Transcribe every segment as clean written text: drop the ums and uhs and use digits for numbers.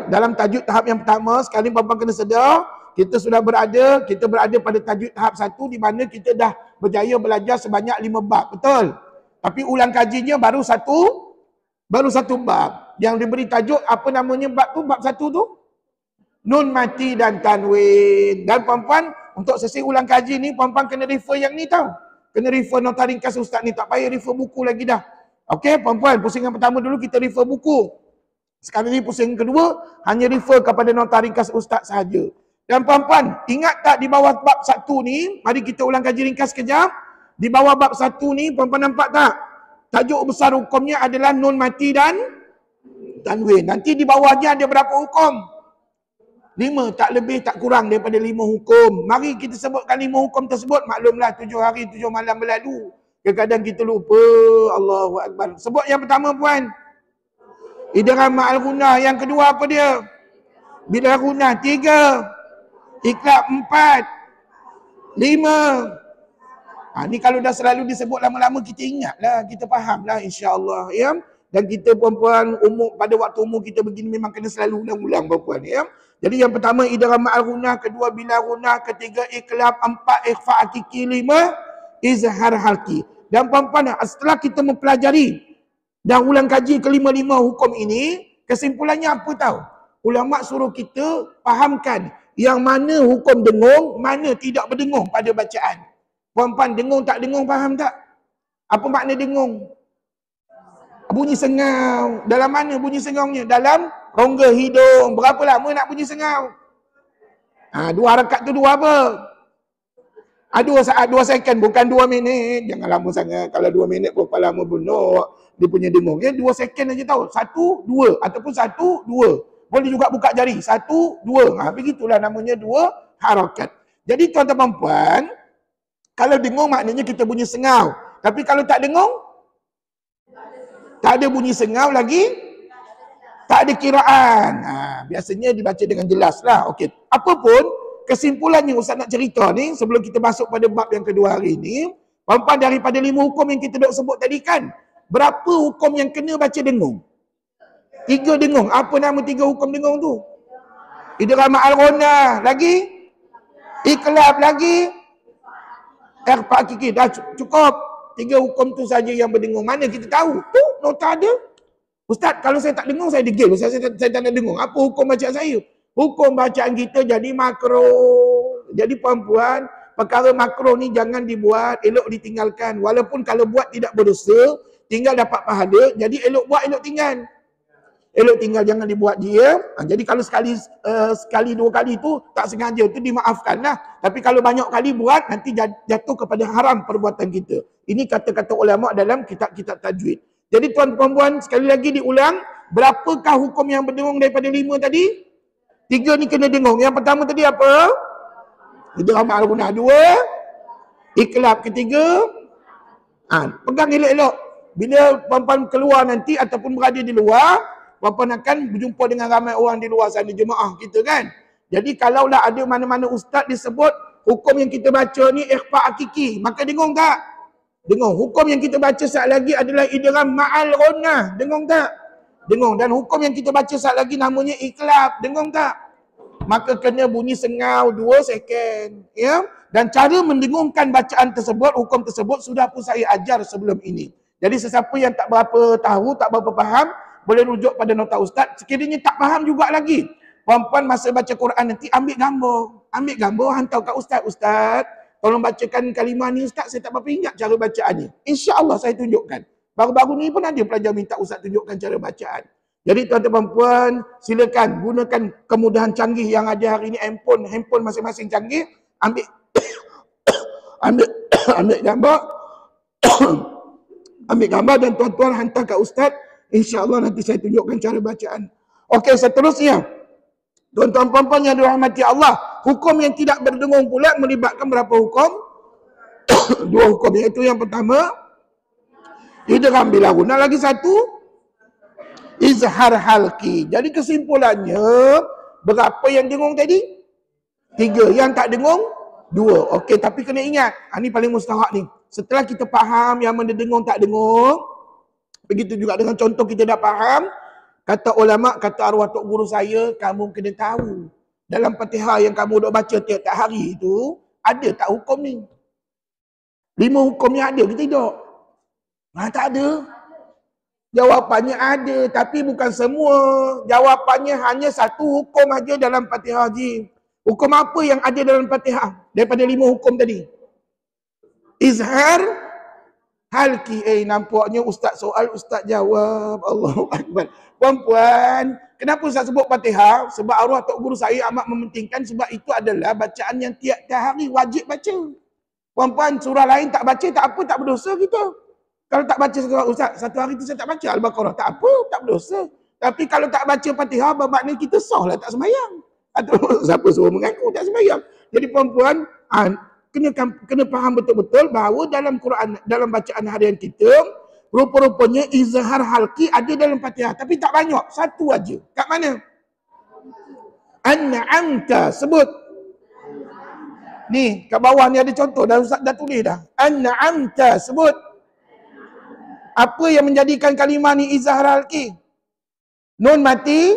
dalam tajuk tahap yang pertama. Sekali puan-puan kena sedar, kita berada pada tajuk tahap 1 di mana kita dah berjaya belajar sebanyak 5 bab, betul? Tapi ulang kajinya baru satu bab. Yang diberi tajuk apa namanya bab tu? Bab 1 tu nun mati dan tanwin. Dan puan-puan, untuk sesi ulang kaji ni puan-puan kena refer yang ni tau. Kena refer nota ringkas ustaz ni, tak payah refer buku lagi dah. Okey, puan-puan, pusingan pertama dulu kita refer buku. Sekali ni pusingan kedua hanya refer kepada nota ringkas ustaz sahaja. Dan puan-puan, ingat tak di bawah bab 1 ni, mari kita ulang kaji ringkas kejap. Di bawah bab 1 ni, puan-puan nampak tak? Tajuk besar hukumnya adalah nun mati dan tanwin. Nanti di bawahnya ada berapa hukum? 5, tak lebih tak kurang daripada 5 hukum. Mari kita sebutkan 5 hukum tersebut. Maklumlah 7 hari 7 malam berlalu. Kadang-kadang kita lupa. Allahu Akbar. Sebut yang pertama puan. Idgham ma'al gunah. Yang kedua apa dia? Bila gunah. 3. Iqlab 4. 5. Ni kalau dah selalu disebut lama-lama kita ingatlah. Kita fahamlah insya-Allah. Ya? Dan kita puan-puan pada waktu umur kita begini memang kena selalu ulang-ulang puan-puan. Ya? Jadi yang pertama idgham ma'al gunah, kedua bila gunah, ketiga iqlab, 4 ikhfa hakiki, 5 izhar halki. Dan puan-puan, setelah kita mempelajari dan ulang kaji kelima-lima hukum ini, kesimpulannya apa tahu? Ulama suruh kita fahamkan yang mana hukum dengung, mana tidak berdengung pada bacaan. Puan-puan, dengung tak dengung faham tak? Apa makna dengung? Bunyi sengau. Dalam mana bunyi sengaunya? Dalam rongga hidung. Berapa lama nak bunyi sengau? 2 harakat tu 2 apa? 2 saat, 2 second. Bukan 2 minit. Jangan lama sangat. Kalau 2 minit berapa lama pun dia punya dengung. 2 second aja tahu. 1, 2. Ataupun 1, 2. Boleh juga buka jari. 1, 2. Begitulah namanya 2 harakat. Jadi tuan-tuan puan, kalau dengung maknanya kita bunyi sengau. Tapi kalau tak dengung, tak ada bunyi sengau lagi, tak ada kiraan. Biasanya dibaca dengan jelas lah. Okey. Apapun kesimpulannya Ustaz nak cerita ni, sebelum kita masuk pada bab yang kedua hari ni, puan-puan daripada 5 hukum yang kita dah sebut tadi kan, berapa hukum yang kena baca dengung? 3 dengung. Apa nama 3 hukum dengung tu? Idgham ma'al gunah. Lagi? Iqlab lagi? Ikhfa hakiki. Dah cukup. 3 hukum tu saja yang berdengung. Mana kita tahu? Tu nota ada. Ustaz, kalau saya tak dengung, saya degil. Ustaz, saya tak nak dengung. Apa hukum bacaan saya? Hukum bacaan kita jadi makruh. Jadi puan-puan, perkara makruh ni jangan dibuat, elok ditinggalkan. Walaupun kalau buat tidak berdosa, tinggal dapat pahala. Jadi elok buat, elok tinggal. Elok tinggal, jangan dibuat dia. Jadi kalau sekali 2 kali tu tak sengaja tu dimaafkan lah. Tapi kalau banyak kali buat, nanti jatuh kepada haram perbuatan kita. Ini kata-kata ulama dalam kitab-kitab tajwid. Jadi tuan-tuan sekali lagi diulang, berapakah hukum yang berdengung daripada 5 tadi? 3 ni kena dengung. Yang pertama tadi apa? Idgham ma'al gunah. 2 iqlab. Ketiga pegang elok-elok. Bila puan-puan keluar nanti ataupun berada di luar, puan-puan akan berjumpa dengan ramai orang di luar sana, jemaah kita kan. Jadi kalaulah ada mana-mana ustaz disebut hukum yang kita baca ni ikhfa hakiki, maka dengung tak? Dengung. Hukum yang kita baca saat lagi adalah idgham ma'al gunah. Dengung tak? Dengung. Dan hukum yang kita baca saat lagi namanya iqlab. Dengung tak? Maka kena bunyi sengau 2 second. Ya? Dan cara mendengungkan bacaan tersebut, hukum tersebut sudah pun saya ajar sebelum ini. Jadi sesiapa yang tak berapa tahu, tak berapa faham, boleh rujuk pada nota ustaz. Sekiranya tak faham juga lagi, puan-puan masa baca Quran nanti ambil gambar hantar kat ustaz. Ustaz, tolong bacakan kalimah ni ustaz, saya tak berapa ingat cara bacaannya. InsyaAllah saya tunjukkan. Baru-baru ni pun ada pelajar minta ustaz tunjukkan cara bacaan. Jadi tuan-tuan puan, silakan gunakan kemudahan canggih yang ada hari ini, handphone masing-masing canggih, ambil gambar ambil gambar dan tuan-tuan hantar kat ustaz. InsyaAllah nanti saya tunjukkan cara bacaan. Okey, seterusnya. Tuan-tuan puan-puan yang dirahmati Allah, hukum yang tidak berdengung pula melibatkan berapa hukum? 2 hukum, iaitu yang pertama idgham bila gunah, lagi satu izhar halki. Jadi kesimpulannya, berapa yang dengung tadi? 3. Yang tak dengung 2. Okey, tapi kena ingat, ini paling mustahak ni. Setelah kita faham yang mana dengung tak dengung, begitu juga dengan contoh kita dah faham, Kata ulama, kata arwah tok guru saya, kamu kena tahu. Dalam Fatihah yang kamu duk baca tiap-tiap hari itu, ada tak hukum ni? 5 hukumnya ada ke tidak? Tak ada. Jawapannya ada, tapi bukan semua. Jawapannya hanya satu hukum aja dalam Fatihah Haji. Hukum apa yang ada dalam Fatihah? Daripada 5 hukum tadi. Izhar, halki. Nampaknya ustaz soal, ustaz jawab. Allahu Akbar. Puan-puan, kenapa ustaz sebut Fatihah? Sebab arwah tok guru saya amat mementingkan, sebab itu adalah bacaan yang tiap-tiap hari wajib baca. Puan-puan, surah lain tak baca, tak apa, tak berdosa kita. Kalau tak baca surah, ustaz, satu hari tu saya tak baca Al-Baqarah, tak apa, tak berdosa. Tapi kalau tak baca Fatihah, bermakna kita sah lah tak sembahyang. Atau siapa suruh mengaku tak sembahyang. Jadi puan-puan, kena faham betul-betul bahawa dalam Quran, dalam bacaan harian kita, rupa-rupanya izhar halqi ada dalam Fatihah, tapi tak banyak, satu aja. Kat mana? An'amta, sebut. Ni, kat bawah ni ada contoh, dah ustaz dah tulis dah. An'amta, sebut. Apa yang menjadikan kalimah ni izhar halqi? Nun mati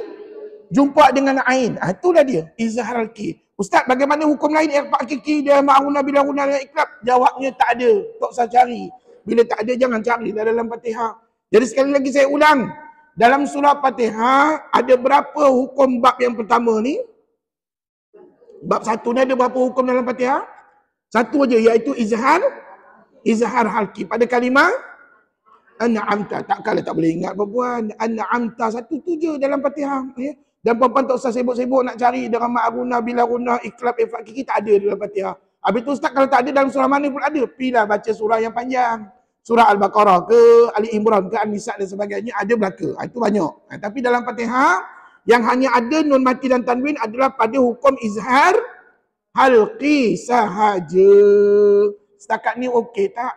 jumpa dengan ain. Itulah dia, izhar halqi. Ustaz, bagaimana hukum lain ikhfa hakiki dia ma'una bila guna dan iklab? Jawabnya tak ada. Tak usah cari. Bila tak ada, jangan cari dalam Fatihah. Jadi sekali lagi saya ulang. Dalam surah Fatihah, ada berapa hukum bab yang pertama ni? Bab 1 ni ada berapa hukum dalam Fatihah? Satu aja, iaitu izhar halqi. Pada kalimah An'amta. Takkanlah tak boleh ingat perempuan. An'amta, satu tu je dalam Fatihah. Ya? Dan perempuan tak usah sibuk-sibuk nak cari dengan ma'aruna, bila guna, iklab, ikhfa hakiki, tak ada dalam Fatihah. Habis tu ustaz, kalau tak ada dalam surah mana pun ada. Pilah baca surah yang panjang. Surah Al-Baqarah ke, Ali Imran ke, An-Nisa dan sebagainya, ada belaka. Itu banyak. Tapi dalam Fatihah, yang hanya ada nun mati dan tanwin adalah pada hukum izhar halqi sahaja. Setakat ni okey tak?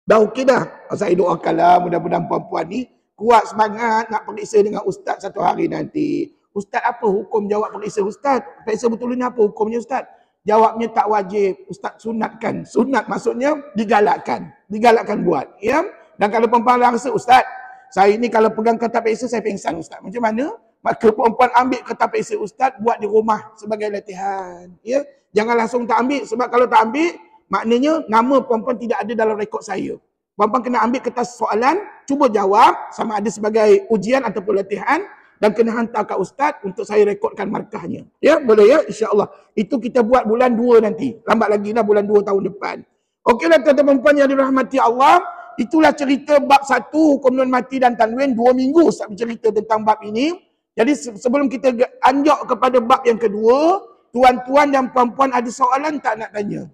Dah okey dah. Saya doakanlah mudah-mudahan puan-puan ni kuat semangat nak periksa dengan ustaz satu hari nanti. Ustaz, apa hukum jawab periksa ustaz? Periksa betul ni apa hukumnya ustaz? Jawabnya tak wajib. Ustaz sunatkan. Sunat maksudnya digalakkan. Digalakkan buat. Ya? Dan kalau perempuan rasa, ustaz, saya ni kalau pegang kertas periksa saya pengsan ustaz. Macam mana? Maka perempuan ambil kertas periksa ustaz, buat di rumah sebagai latihan. Ya? Jangan langsung tak ambil. Sebab kalau tak ambil, maknanya nama perempuan tidak ada dalam rekod saya. Perempuan kena ambil kertas soalan, cuba jawab sama ada sebagai ujian ataupun latihan dan kena hantar ke ustaz untuk saya rekodkan markahnya. Ya, boleh ya? InsyaAllah. Itu kita buat bulan 2 nanti. Lambat lagi lah bulan 2 tahun depan. Okeylah tuan-tuan perempuan yang dirahmati Allah. Itulah cerita bab 1 hukum nun mati dan tanwin. 2 minggu saya bercerita tentang bab ini. Jadi sebelum kita anjak kepada bab yang kedua, tuan-tuan dan puan-puan ada soalan tak nak tanya?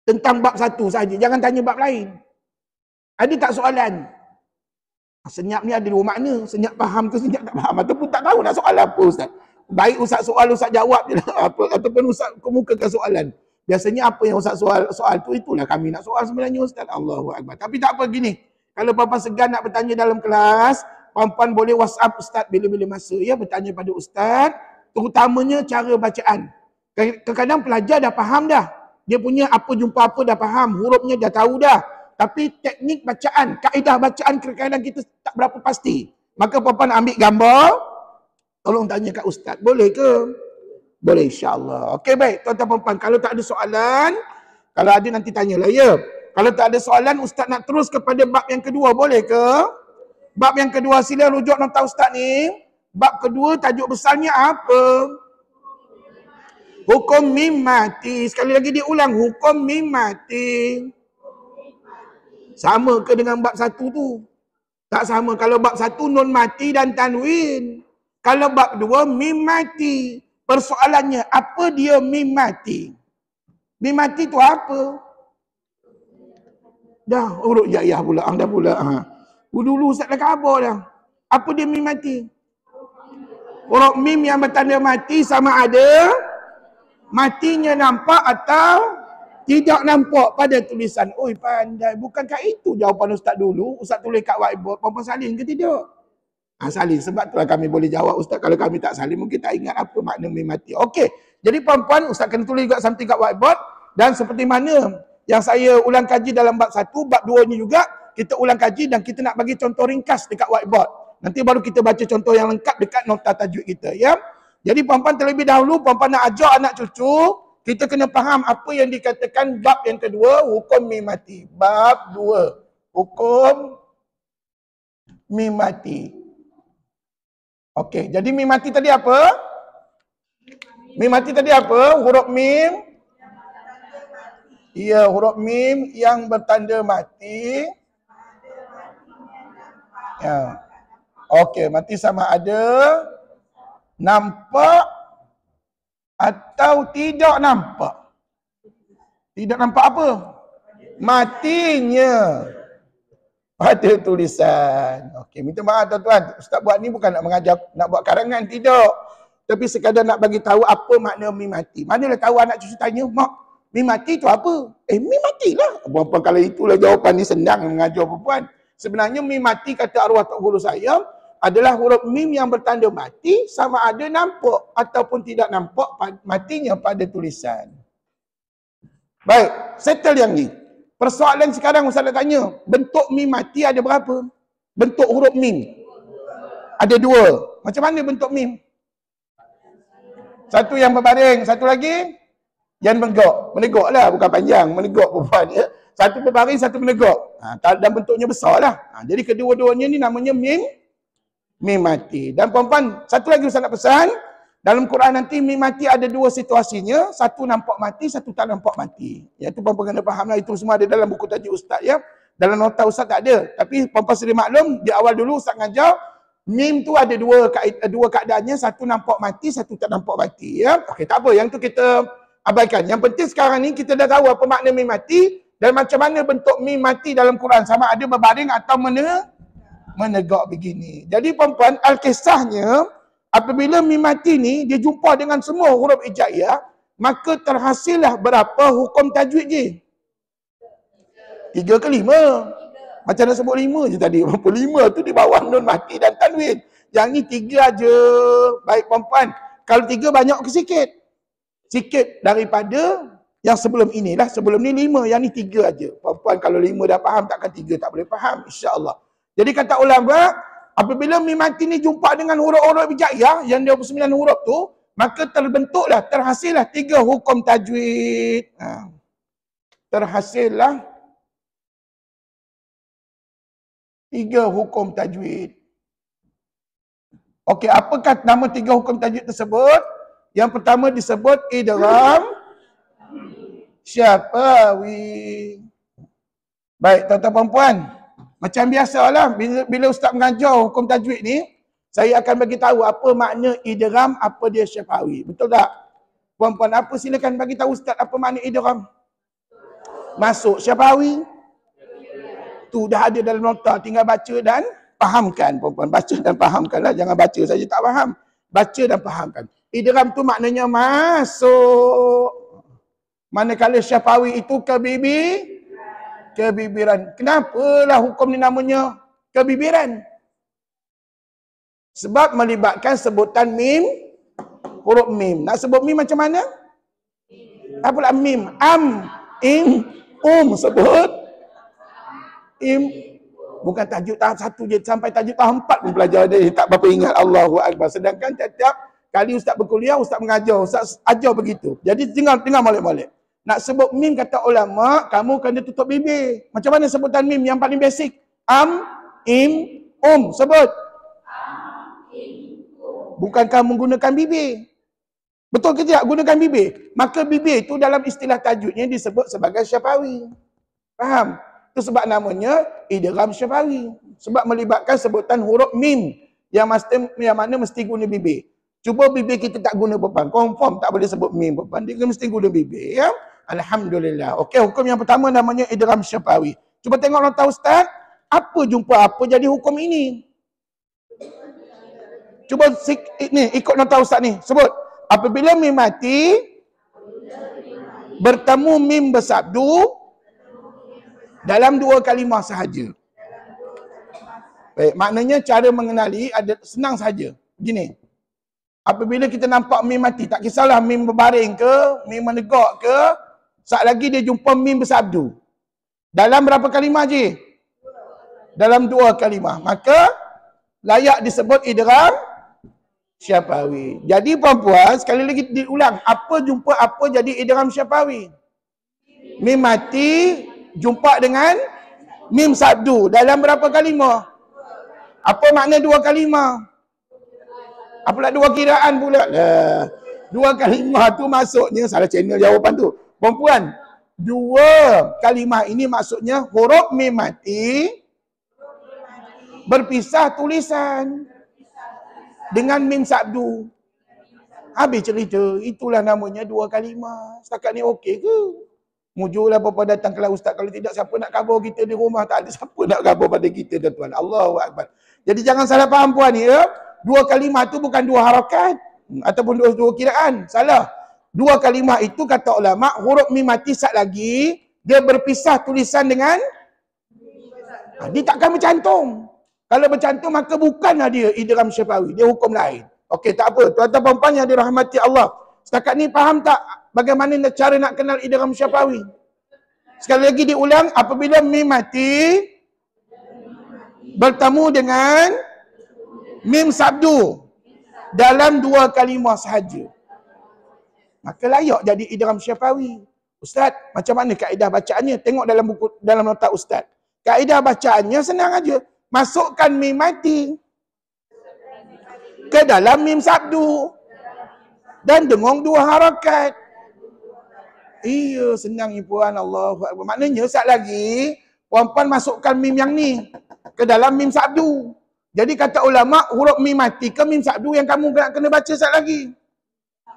Tentang bab 1 saja, jangan tanya bab lain. Ada tak soalan? Senyap ni ada 2 makna. Senyap faham ke senyap tak faham. Ataupun tak tahu nak soal apa ustaz. Baik ustaz soal, ustaz jawab je lah. Ataupun ustaz kemukakan soalan. Biasanya apa yang ustaz soal tu, itulah kami nak soal sebenarnya ustaz. Allahu Akbar. Tapi tak apa gini. Kalau puan-puan segan nak bertanya dalam kelas, puan-puan boleh WhatsApp ustaz bila-bila masa. Ya, bertanya pada ustaz. Terutamanya cara bacaan. Kadang-kadang pelajar dah faham dah. Dia punya apa jumpa apa dah faham. Hurufnya dah tahu dah. Tapi teknik bacaan, kaedah bacaan kadang-kadang kita tak berapa pasti. Maka puan-puan ambil gambar, tolong tanya kat ustaz. Boleh ke? Boleh insya-Allah. Okey baik, tuan-tuan puan-puan, kalau tak ada soalan, kalau ada nanti tanyalah ya. Kalau tak ada soalan, ustaz nak terus kepada bab yang kedua, boleh ke? Bab yang kedua, sila rujuk nota ustaz ni. Bab kedua tajuk besarnya apa? Hukum mim mati. Sekali lagi diulang, hukum mim mati. Sama ke dengan bab 1 tu? Tak sama. Kalau bab 1 nun mati dan tanwin. Kalau bab 2 mim mati. Persoalannya, apa dia mim mati? Mim mati tu apa? Dah, urut jayah pula. Dah pula. Dulu ustaz dah khabar dah. Apa dia mim mati? Huruf mim yang bertanda mati sama ada matinya nampak atau tidak nampak pada tulisan. Oi pandai. Bukankah itu jawapan ustaz dulu? Ustaz tulis kat whiteboard. Puan-puan salin ke tidak? Salin. Sebab itulah kami boleh jawab ustaz. Kalau kami tak salin mungkin tak ingat apa makna mim mati. Okey. Jadi puan-puan, ustaz kena tulis juga something kat whiteboard. Dan seperti mana yang saya ulang kaji dalam bab 1, bab 2 ni juga kita ulang kaji dan kita nak bagi contoh ringkas dekat whiteboard. Nanti baru kita baca contoh yang lengkap dekat nota tajwid kita, ya. Jadi puan-puan terlebih dahulu puan-puan nak ajar anak cucu, kita kena faham apa yang dikatakan bab yang kedua, hukum mim mati. Bab 2, hukum mim mati. Okey, jadi mim mati tadi apa? Mim mati tadi apa? Huruf mim. Ya, huruf mim yang bertanda mati. Ya. Okey, mati sama ada nampak atau tidak nampak. Tidak nampak apa? Matinya pada tulisan. Okey, minta maaf tuan-tuan. Ustaz buat ni bukan nak mengajar, nak buat karangan, tidak. Tapi sekadar nak bagi tahu apa makna mim mati. Manalah tahu anak cucu tanya, mak, mim mati tu apa? Mim matilah. Puan-puan, kalau itulah jawapan ni senang mengajar perempuan. Sebenarnya mim mati kata arwah tok guru saya adalah huruf mim yang bertanda mati sama ada nampak ataupun tidak nampak matinya pada tulisan. Baik, settle yang ni. Persoalan sekarang Ustaz nak tanya, bentuk mim mati ada berapa? Bentuk huruf mim? Ada 2. Macam mana bentuk mim? Satu yang berbaring, satu lagi yang menegak. Menegak lah, bukan panjang, menegak perempuan, ya. Satu berbaring, satu menegak. Dan bentuknya besar lah. Jadi kedua-duanya ni namanya mim mati. Dan puan-puan, satu lagi Ustaz nak pesan, dalam Quran nanti mim mati ada 2 situasinya, satu nampak mati, satu tak nampak mati. Iaitu puan-puan kena faham lah, itu semua ada dalam buku tajwid Ustaz, ya. Dalam nota Ustaz tak ada. Tapi puan-puan sedia maklum, di awal dulu Ustaz ngajar, mim tu ada dua keadaannya, satu nampak mati, satu tak nampak mati, ya. Okey, tak apa, yang tu kita abaikan. Yang penting sekarang ni kita dah tahu apa makna mim mati dan macam mana bentuk mim mati dalam Quran, sama ada berbaring atau menegak begini. Jadi puan-puan, al-kisahnya apabila mim mati ni dia jumpa dengan semua huruf hijaiyah, maka terhasillah berapa hukum tajwid je? 3 ke 5? Macam nak sebut 5 je tadi. 5 tu di bawah nun mati dan tanwin. Yang ni 3 aja. Baik puan-puan, kalau 3 banyak ke sikit? Sikit daripada yang sebelum inilah. Sebelum ni 5, yang ni 3 aja. Puan-puan kalau 5 dah faham, takkan 3 tak boleh faham, insya-Allah. Jadi kata ulama, apabila mim mati ni jumpa dengan huruf-huruf hijaiyah yang 29 huruf tu, maka terbentuklah, terhasillah 3 hukum tajwid. Terhasillah 3 hukum tajwid. Okey, apakah nama 3 hukum tajwid tersebut? Yang pertama disebut idgham syafawi. Baik, tuan-tuan puan-puan, macam biasalah bila ustaz mengajar hukum tajwid ni, saya akan bagi tahu apa makna idgham, apa dia syafawi. Betul tak? Puan-puan, apa silakan bagi tahu ustaz apa makna idgham. Masuk syafawi. Tu dah ada dalam nota, tinggal baca dan fahamkan puan-puan. Baca dan fahamkanlah, jangan baca saja tak faham. Baca dan fahamkan. Idgham tu maknanya masuk. Manakala syafawi itu kebibiran. Kenapalah hukum ni namanya kebibiran? Sebab melibatkan sebutan mim, huruf mim. Nak sebut mim macam mana? Apalah mim? Sebut im. Bukan tajuk tahap 1 je, sampai tajuk tahap 4 pun pelajar dia tak berapa ingat Allahu Akbar. Sedangkan tiap-tiap kali ustaz berkuliah, ustaz mengajar, ustaz ajar begitu. Jadi tinggal molek-molek. Nak sebut mim kata ulama, kamu kena tutup bibir. Macam mana sebutan mim yang paling basic? Sebut. Bukankah menggunakan bibir? Betul ke tidak gunakan bibir? Maka bibir itu dalam istilah tajwidnya disebut sebagai syafawi. Faham? Itu sebab namanya idgham syafawi. Sebab melibatkan sebutan huruf mim yang mana mesti guna bibir. Cuba bibir kita tak guna beban, confirm tak boleh sebut mim beban. Dia mesti guna bibir, ya. Alhamdulillah. Okey, hukum yang pertama namanya idgham syafawi. Cuba tengok nota ustaz, apa jumpa apa jadi hukum ini? Cuba ni ikut nota ustaz ni. Sebut, apabila mim mati bertemu mim bersabdu dalam 2 kalimah sahaja. Baik, maknanya cara mengenali ada senang saja. Begini. Apabila kita nampak mim mati, tak kisahlah mim berbaring ke, mim menegak ke, saat lagi dia jumpa mim bersabdu. Dalam berapa kalimah je? Dalam 2 kalimah. Maka layak disebut idgham syafawi. Jadi puan-puan, sekali lagi diulang, apa jumpa apa jadi idgham syafawi? Mim mati jumpa dengan mim sabdu dalam berapa kalimah? Apa makna dua kalimah? Apalah dua kiraan pula? Dua kalimah tu maksudnya, salah channel jawapan tu. Perempuan, dua kalimah ini maksudnya huruf mim mati berpisah tulisan dengan mim sabdu. Habis cerita, itulah namanya dua kalimah. Setakat ni okey ke? Mujurlah apa datang kelas ustaz, kalau tidak siapa nak khabar kita di rumah, tak ada siapa nak khabar pada kita tuan-tuan. Allahu akbar. Jadi jangan salah faham puan ni ya. Dua kalimah tu bukan dua harakat ataupun dua kiraan. Salah. Dua kalimah itu kata ulama, huruf mim mati sat lagi dia berpisah tulisan dengan dia takkan bercantum. Kalau bercantum maka bukanlah dia idgham syafawi, dia hukum lain. Okey, tak apa. Tuan-tuan puan-puan yang dirahmati Allah. Setakat ni faham tak bagaimana cara nak kenal idgham syafawi? Sekali lagi diulang, apabila mim mati bertemu dengan mim sabdu dalam dua kalimah sahaja, maka layak jadi idgham syafawi. Ustaz, macam mana kaedah bacaannya? Tengok dalam buku, dalam nota ustaz. Kaedah bacaannya senang aja. Masukkan mim mati ke dalam mim sabdu dan dengung dua harakat. Iya, senang ni puan. Allahu akbar. Maknanya sat lagi puan-puan masukkan mim yang ni ke dalam mim sabdu. Jadi kata ulama, huruf mim mati ke mim sabdu yang kamu kena baca sat lagi.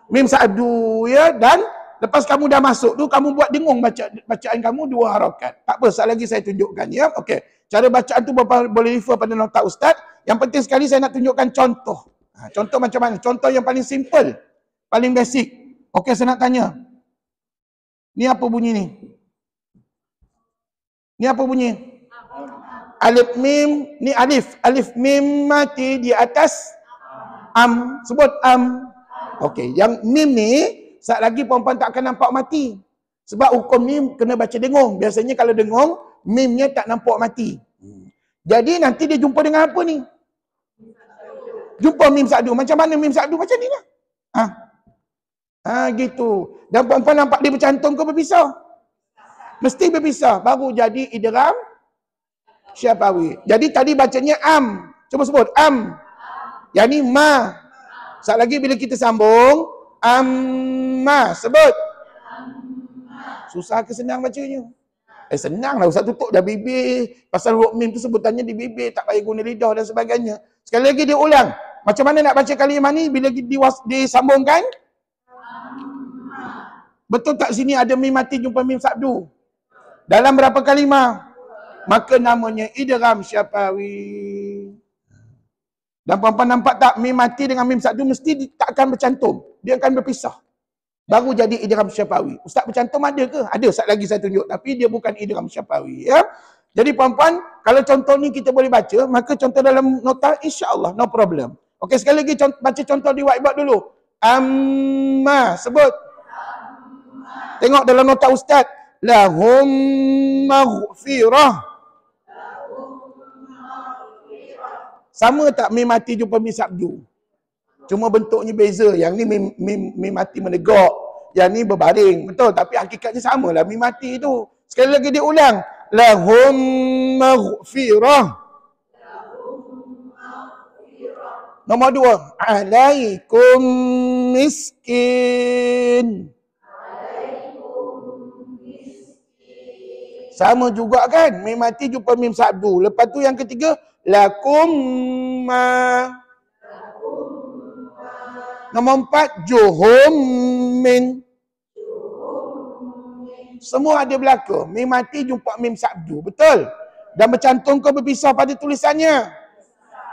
Mim sabdu ya, dan lepas kamu dah masuk tu kamu buat dengung bacaan kamu dua harakat. Tak apa, sat lagi saya tunjukkan ya. Okey. Cara bacaan tu boleh refer pada nota ustaz. Yang penting sekali saya nak tunjukkan contoh. Contoh macam mana? Contoh yang paling simple, paling basic. Okey, saya nak tanya. Ni apa bunyi ni? Ni apa bunyi? Alif mim, ni alif. Alif mim mati di atas am. Sebut am. Okey, yang mim ni saat lagi perempuan tak akan nampak mati. Sebab hukum mim kena baca dengung. Biasanya kalau dengung, mimnya tak nampak mati. Jadi nanti dia jumpa dengan apa ni? Jumpa mim sabdu. Macam mana mim sabdu? Macam ni lah. Gitu. Dan perempuan nampak dia bercantum ke berpisah? Mesti berpisah. Baru jadi idgham syafawi. Jadi tadi bacanya am. Cuba sebut. Am. Yang ni ma. Saat lagi bila kita sambung, amma. Sebut. Susah ke senang bacanya? Senang lah. Ustaz tutup dah bibir. Pasal huruf mim tu sebutannya di bibir. Tak payah guna lidah dan sebagainya. Sekali lagi dia ulang. Macam mana nak baca kalimah ni bila disambungkan? Betul tak sini ada mim mati jumpa mim sabdu? Dalam berapa kalimah? Maka namanya idgham syafawi. Dan puan-puan nampak tak, mim mati dengan mim sabdu mesti tak akan bercantum. Dia akan berpisah. Baru jadi idgham syafawi. Ustaz bercantum ada ke? Ada, saat lagi saya tunjuk. Tapi dia bukan idgham syafawi. Ya? Jadi puan-puan, kalau contoh ni kita boleh baca, maka contoh dalam nota, insya-Allah, no problem. Okey, sekali lagi baca contoh di whiteboard dulu. Amma, sebut. Tengok dalam nota ustaz. Lahum maghfirah. Sama tak mim mati jumpa mim sabdu? Cuma bentuknya beza. Yang ni mim mati menegak. Yang ni berbaring. Betul? Tapi hakikatnya sama lah mim mati tu. Sekali lagi dia ulang. Lahum maghfirah. Nombor dua. Alaikum miskin. Sama juga kan? Mim mati jumpa mim sabdu. Lepas tu yang ketiga. Lakum ma. Nombor empat. Juhum min. Semua ada belaka. Mim mati jumpa mim sabdu. Betul? Dan bercantum ke berpisah pada tulisannya?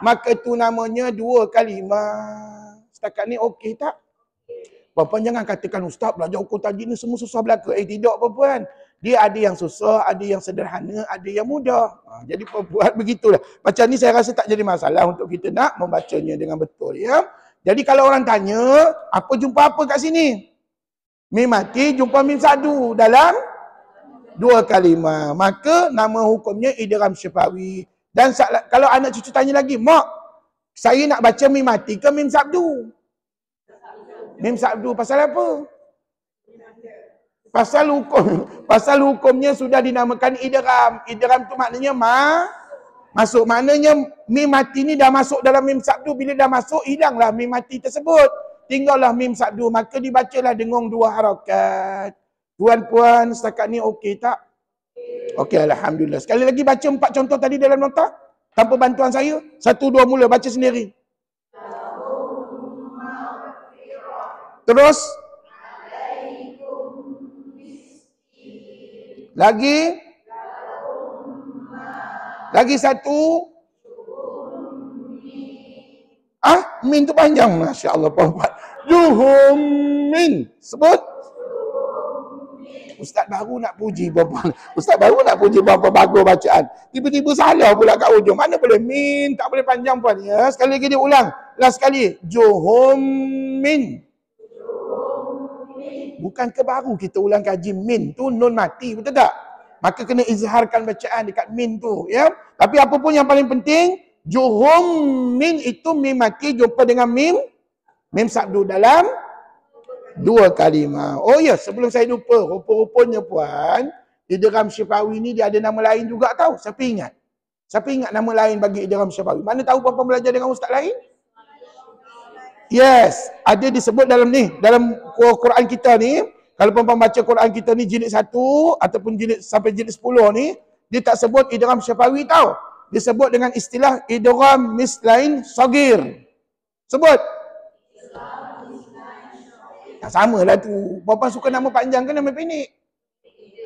Maka tu namanya dua kalimah. Setakat ni okey tak? Puan-puan jangan katakan ustaz belajar hukum tajwid ni semua susah belaka. Tidak puan-puan. Dia ada yang susah, ada yang sederhana, ada yang mudah. Jadi puan-puan begitulah. Macam ni saya rasa tak jadi masalah untuk kita nak membacanya dengan betul ya. Jadi kalau orang tanya, apa jumpa apa kat sini? Mim mati jumpa mim sabdu dalam dua kalimah. Maka nama hukumnya idgham syafawi. Dan kalau anak cucu tanya lagi, mak, Saya nak baca mim mati ke mim sabdu? Mim sabdu pasal apa? Pasal hukumnya sudah dinamakan idgham. Idgham tu maknanya masuk. Maknanya mim mati ni dah masuk dalam mim sabdu. Bila dah masuk, hilanglah mim mati tersebut. Tinggallah mim sabdu. Maka dibacalah dengung 2 harakat. Tuan-puan, setakat ni okey tak? Okey, alhamdulillah. Sekali lagi baca 4 contoh tadi dalam nota. Tanpa bantuan saya. 1, 2 mula baca sendiri. Terus. Lagi 1. Min tu panjang. Masya Allah, puan-puan. Juhum min. Sebut. Ustaz baru nak puji puan-puan. Ustaz baru nak puji puan-puan bagus bacaan. Tiba-tiba salah pula kat ujung. Mana boleh min, tak boleh panjang puan. Ya, sekali lagi dia ulang. Last sekali. Juhum min. Bukan ke baru kita ulang kaji min tu nun mati, betul tak? Maka kena izharkan bacaan dekat min tu, ya. Tapi apa pun yang paling penting, juhum min itu mim mati jumpa dengan mim sabdu dalam 2 kalimah. Oh ya, sebelum saya lupa, rupa-rupanya puan, idgham syifawi ni dia ada nama lain juga tahu. Siapa ingat? Siapa ingat nama lain bagi idgham syifawi? Mana tahu puan-puan belajar dengan ustaz lain? Yes, ada disebut dalam ni, dalam Quran kita ni. Kalau puan-puan baca Quran kita ni jilid 1 ataupun jilid sampai jilid 10 ni, dia tak sebut idgham syifawi tau. Dia sebut dengan istilah idgham mislain sagir. Sebut. Samalah tu. Puan-puan suka nama panjang ke nama pendek?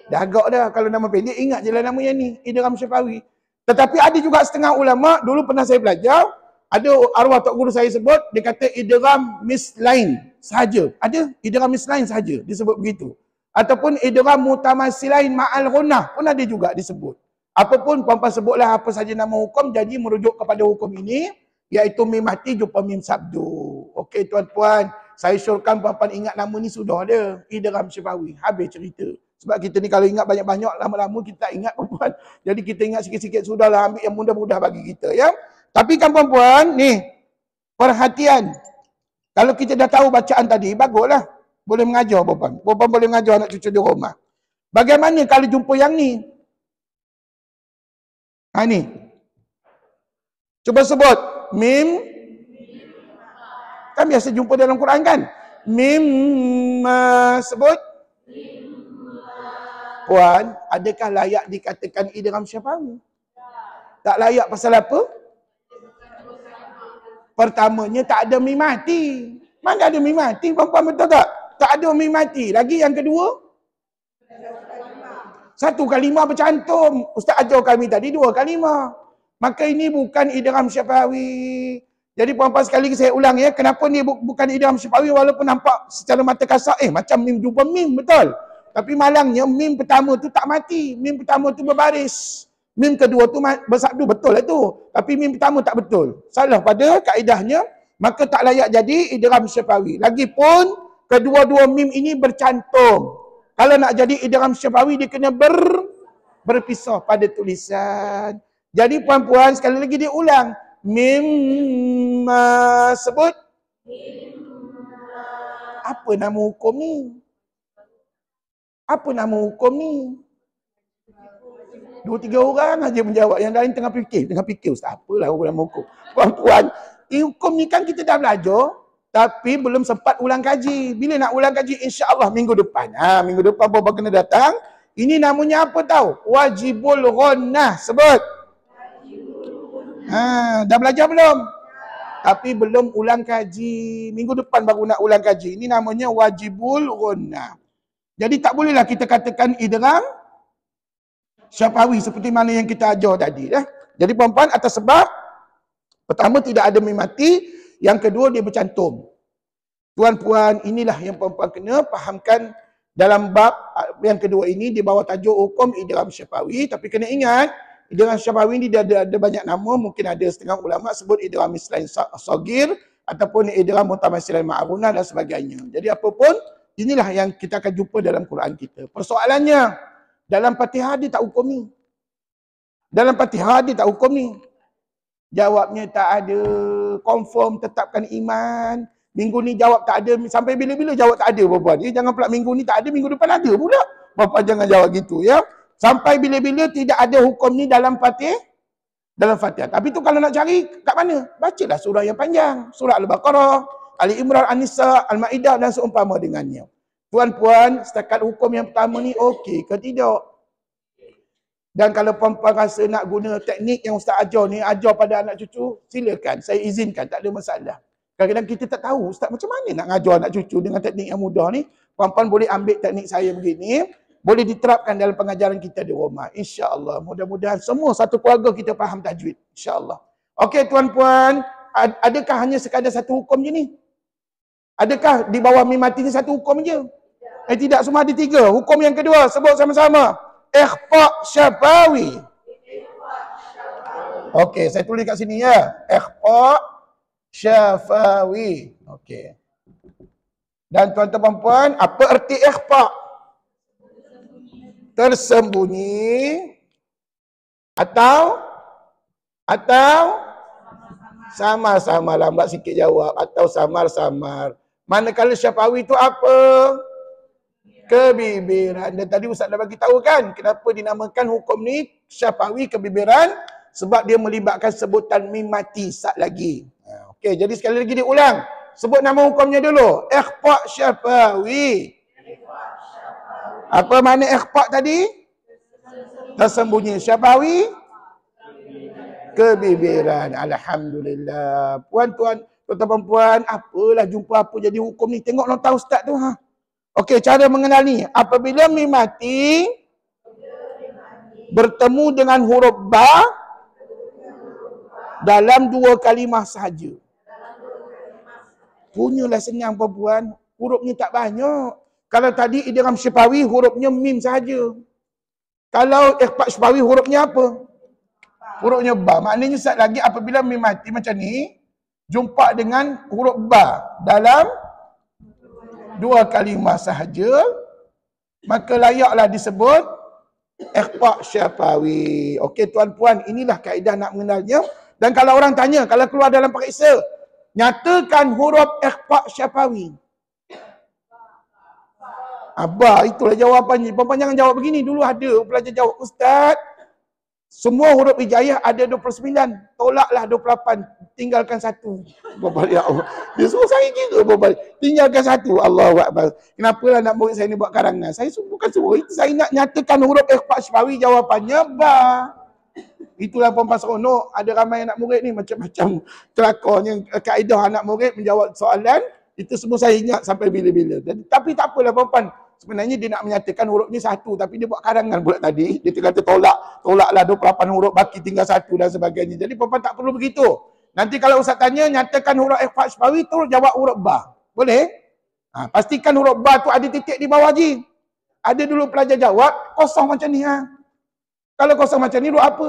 Dah agak dah. Kalau nama pendek, ingat je lah nama yang ni, idgham syifawi. Tetapi ada juga setengah ulama, dulu pernah saya belajar, ada arwah tok guru saya sebut, dia kata idgham mislain sahaja. Ada idgham mislain sahaja disebut begitu. Ataupun idgham mutamassilain ma'al ghunnah pun ada juga disebut. Apapun puan-puan sebutlah apa saja nama hukum, jadi merujuk kepada hukum ini, iaitu mim mati jumpa mim sabdu. Okey tuan-puan, saya syorkan puan-puan ingat nama ni sudah ada, idgham syifawi. Habis cerita. Sebab kita ni kalau ingat banyak-banyak, lama-lama kita tak ingat puan-puan. Jadi kita ingat sikit-sikit, sudahlah ambil yang mudah-mudah bagi kita, ya. Tapi kan puan-puan, ni, perhatian. Kalau kita dah tahu bacaan tadi, baguslah. Boleh mengajar puan-puan. Puan-puan boleh mengajar anak cucu di rumah. Bagaimana kalau jumpa yang ni? Ni. Cuba sebut. Mim. Kan biasa jumpa dalam Quran kan? Mim. Sebut. Puan, adakah layak dikatakan idgham syifawi? Tak layak pasal apa? Pertamanya tak ada mim mati. Mana ada mim mati? Puan-puan betul tak? Tak ada mim mati. Lagi yang kedua? 1 kalimah bercantum. Ustaz ajar kami tadi 2 kalimah. Maka ini bukan idgham syifawi. Jadi puan-puan sekali lagi saya ulang ya. Kenapa ni bukan idgham syifawi walaupun nampak secara mata kasar. Macam mim jumpa mim, betul. Tapi malangnya mim pertama tu tak mati. Mim pertama tu berbaris. Mim kedua tu bersabdu, betul lah tu. Tapi mim pertama tak betul. Salah pada kaedahnya, maka tak layak jadi idgham syifawi. Lagipun, kedua-dua mim ini bercantum. Kalau nak jadi idgham syifawi, dia kena berpisah pada tulisan. Jadi puan-puan, sekali lagi dia ulang. Mim, sebut. Apa nama hukum ni? Apa nama hukum ni? 2-3 orang aja menjawab. Yang lain tengah fikir. Ustaz, apalah nama hukum. Puan-puan, hukum ni kan kita dah belajar, tapi belum sempat ulang kaji. Bila nak ulang kaji? InsyaAllah minggu depan. Minggu depan puan-puan kena datang. Ini namanya apa tahu? Wajibul ghunnah. Sebut. Dah belajar belum? Tapi belum ulang kaji. Minggu depan baru nak ulang kaji. Ini namanya wajibul ghunnah. Jadi tak bolehlah kita katakan idgham syifawi seperti mana yang kita ajar tadi. Jadi puan-puan, atas sebab pertama tidak ada mim mati, yang kedua dia bercantum. Tuan-puan, inilah yang puan-puan kena fahamkan dalam bab yang kedua ini di bawah tajuk hukum idgham syifawi. Tapi kena ingat, idgham syifawi ini dia ada banyak nama. Mungkin ada setengah ulama sebut idgham mislain sagir ataupun idgham mutamassilain ma'al ghunnah dan sebagainya. Jadi apapun, inilah yang kita akan jumpa dalam Quran kita. Persoalannya, dalam Fatihah dia tak hukum ni. Dalam Fatihah dia tak hukum ni. Jawabnya tak ada. confirm, tetapkan iman. Minggu ni jawab tak ada, sampai bila-bila jawab tak ada puan-puan. Jangan pula minggu ni tak ada, minggu depan ada pula. Puan-puan jangan jawab gitu ya. Sampai bila-bila tidak ada hukum ni dalam Fatihah. Dalam Fatihah. Tapi tu kalau nak cari kat mana? Bacalah surah yang panjang. Surah Al-Baqarah, Ali Imran, An-Nisa, Al-Maidah dan seumpama dengannya. Tuan-puan, setakat hukum yang pertama ni okey ke tidak? Dan kalau puan-puan rasa nak guna teknik yang Ustaz ajar ni, ajar pada anak cucu, silakan. Saya izinkan, tak ada masalah. Kadang-kadang kita tak tahu, Ustaz macam mana nak ngajar anak cucu dengan teknik yang mudah ni. Puan-puan boleh ambil teknik saya begini, boleh diterapkan dalam pengajaran kita di rumah. InsyaAllah. Mudah-mudahan semua satu keluarga kita faham tajwid. InsyaAllah. Okey tuan-puan, adakah hanya sekadar satu hukum je ni? Adakah di bawah mim mati ni satu hukum je? Tidak, semua ada tiga. Hukum yang kedua, sebut sama-sama. Ikhfa' syafawi. Okey, saya tulis kat sini ya. Ikhfa' syafawi. Okey. Dan tuan-tuan puan, apa erti ikhfa'? Tersembunyi atau sama-sama, lambat sikit jawab, atau samar-samar. Manakala syafawi itu apa? Kebibiran. Dan tadi Ustaz dah bagi tahu kan kenapa dinamakan hukum ni syafawi, kebibiran, sebab dia melibatkan sebutan mim mati sat lagi. Okey, jadi sekali lagi diulang. Sebut nama hukumnya dulu. Ikhfa' syafawi. Apa makna ikhfa' tadi? Tersembunyi. Syafawi? Kebibiran. Alhamdulillah. Puan-puan, tuan-tuan puan, apalah jumpa apa jadi hukum ni. Tengok nota ustaz tu. Okey, cara mengenal ni. Apabila mim mati bertemu dengan huruf ba dalam dua kalimah sahaja. Punyalah senang puan-puan. Hurufnya tak banyak. Kalau tadi idgham syafawi hurufnya mim sahaja. Kalau ikhfa' syafawi hurufnya apa? Hurufnya ba. Maknanya sat lagi apabila mim mati macam ni, jumpa dengan huruf ba dalam dua kalimah sahaja, maka layaklah disebut ikhfa' syafawi. Okey tuan-puan, inilah kaedah nak mengenalnya. Dan kalau orang tanya, kalau keluar dalam periksa, nyatakan huruf ikhfa' syafawi. Abah, itulah jawapannya. Puan-puan jangan jawab begini. Dulu ada pelajar jawab, Ustaz, semua huruf hijaiyah ada 29. Tolaklah 28. Tinggalkan satu. Puan-puan, ya Allah. Dia suruh saya kira, puan-puan. Tinggalkan satu. Allahu Akbar. Kenapalah nak murid saya ni buat karangan? Saya bukan suruh. Itu saya nak nyatakan huruf ikhfa' syafawi. Jawapannya ba. Itulah puan-puan seronok. Ada ramai anak murid ni macam-macam kelakarnya. Kaedah anak murid menjawab soalan. Itu semua saya ingat sampai bila-bila. Tapi tak apalah puan-puan. Sebenarnya dia nak menyatakan hurufnya satu. Tapi dia buat karangan pula tadi. Dia kata tolak. Tolaklah 28 huruf, baki tinggal satu dan sebagainya. Jadi puan-puan tak perlu begitu. Nanti kalau Ustaz tanya, nyatakan huruf ikhfa' syafawi, terus jawab huruf ba. Boleh? Pastikan huruf ba tu ada titik di bawah je. Ada dulu pelajar jawab, kosong macam ni. Kalau kosong macam ni, huruf apa?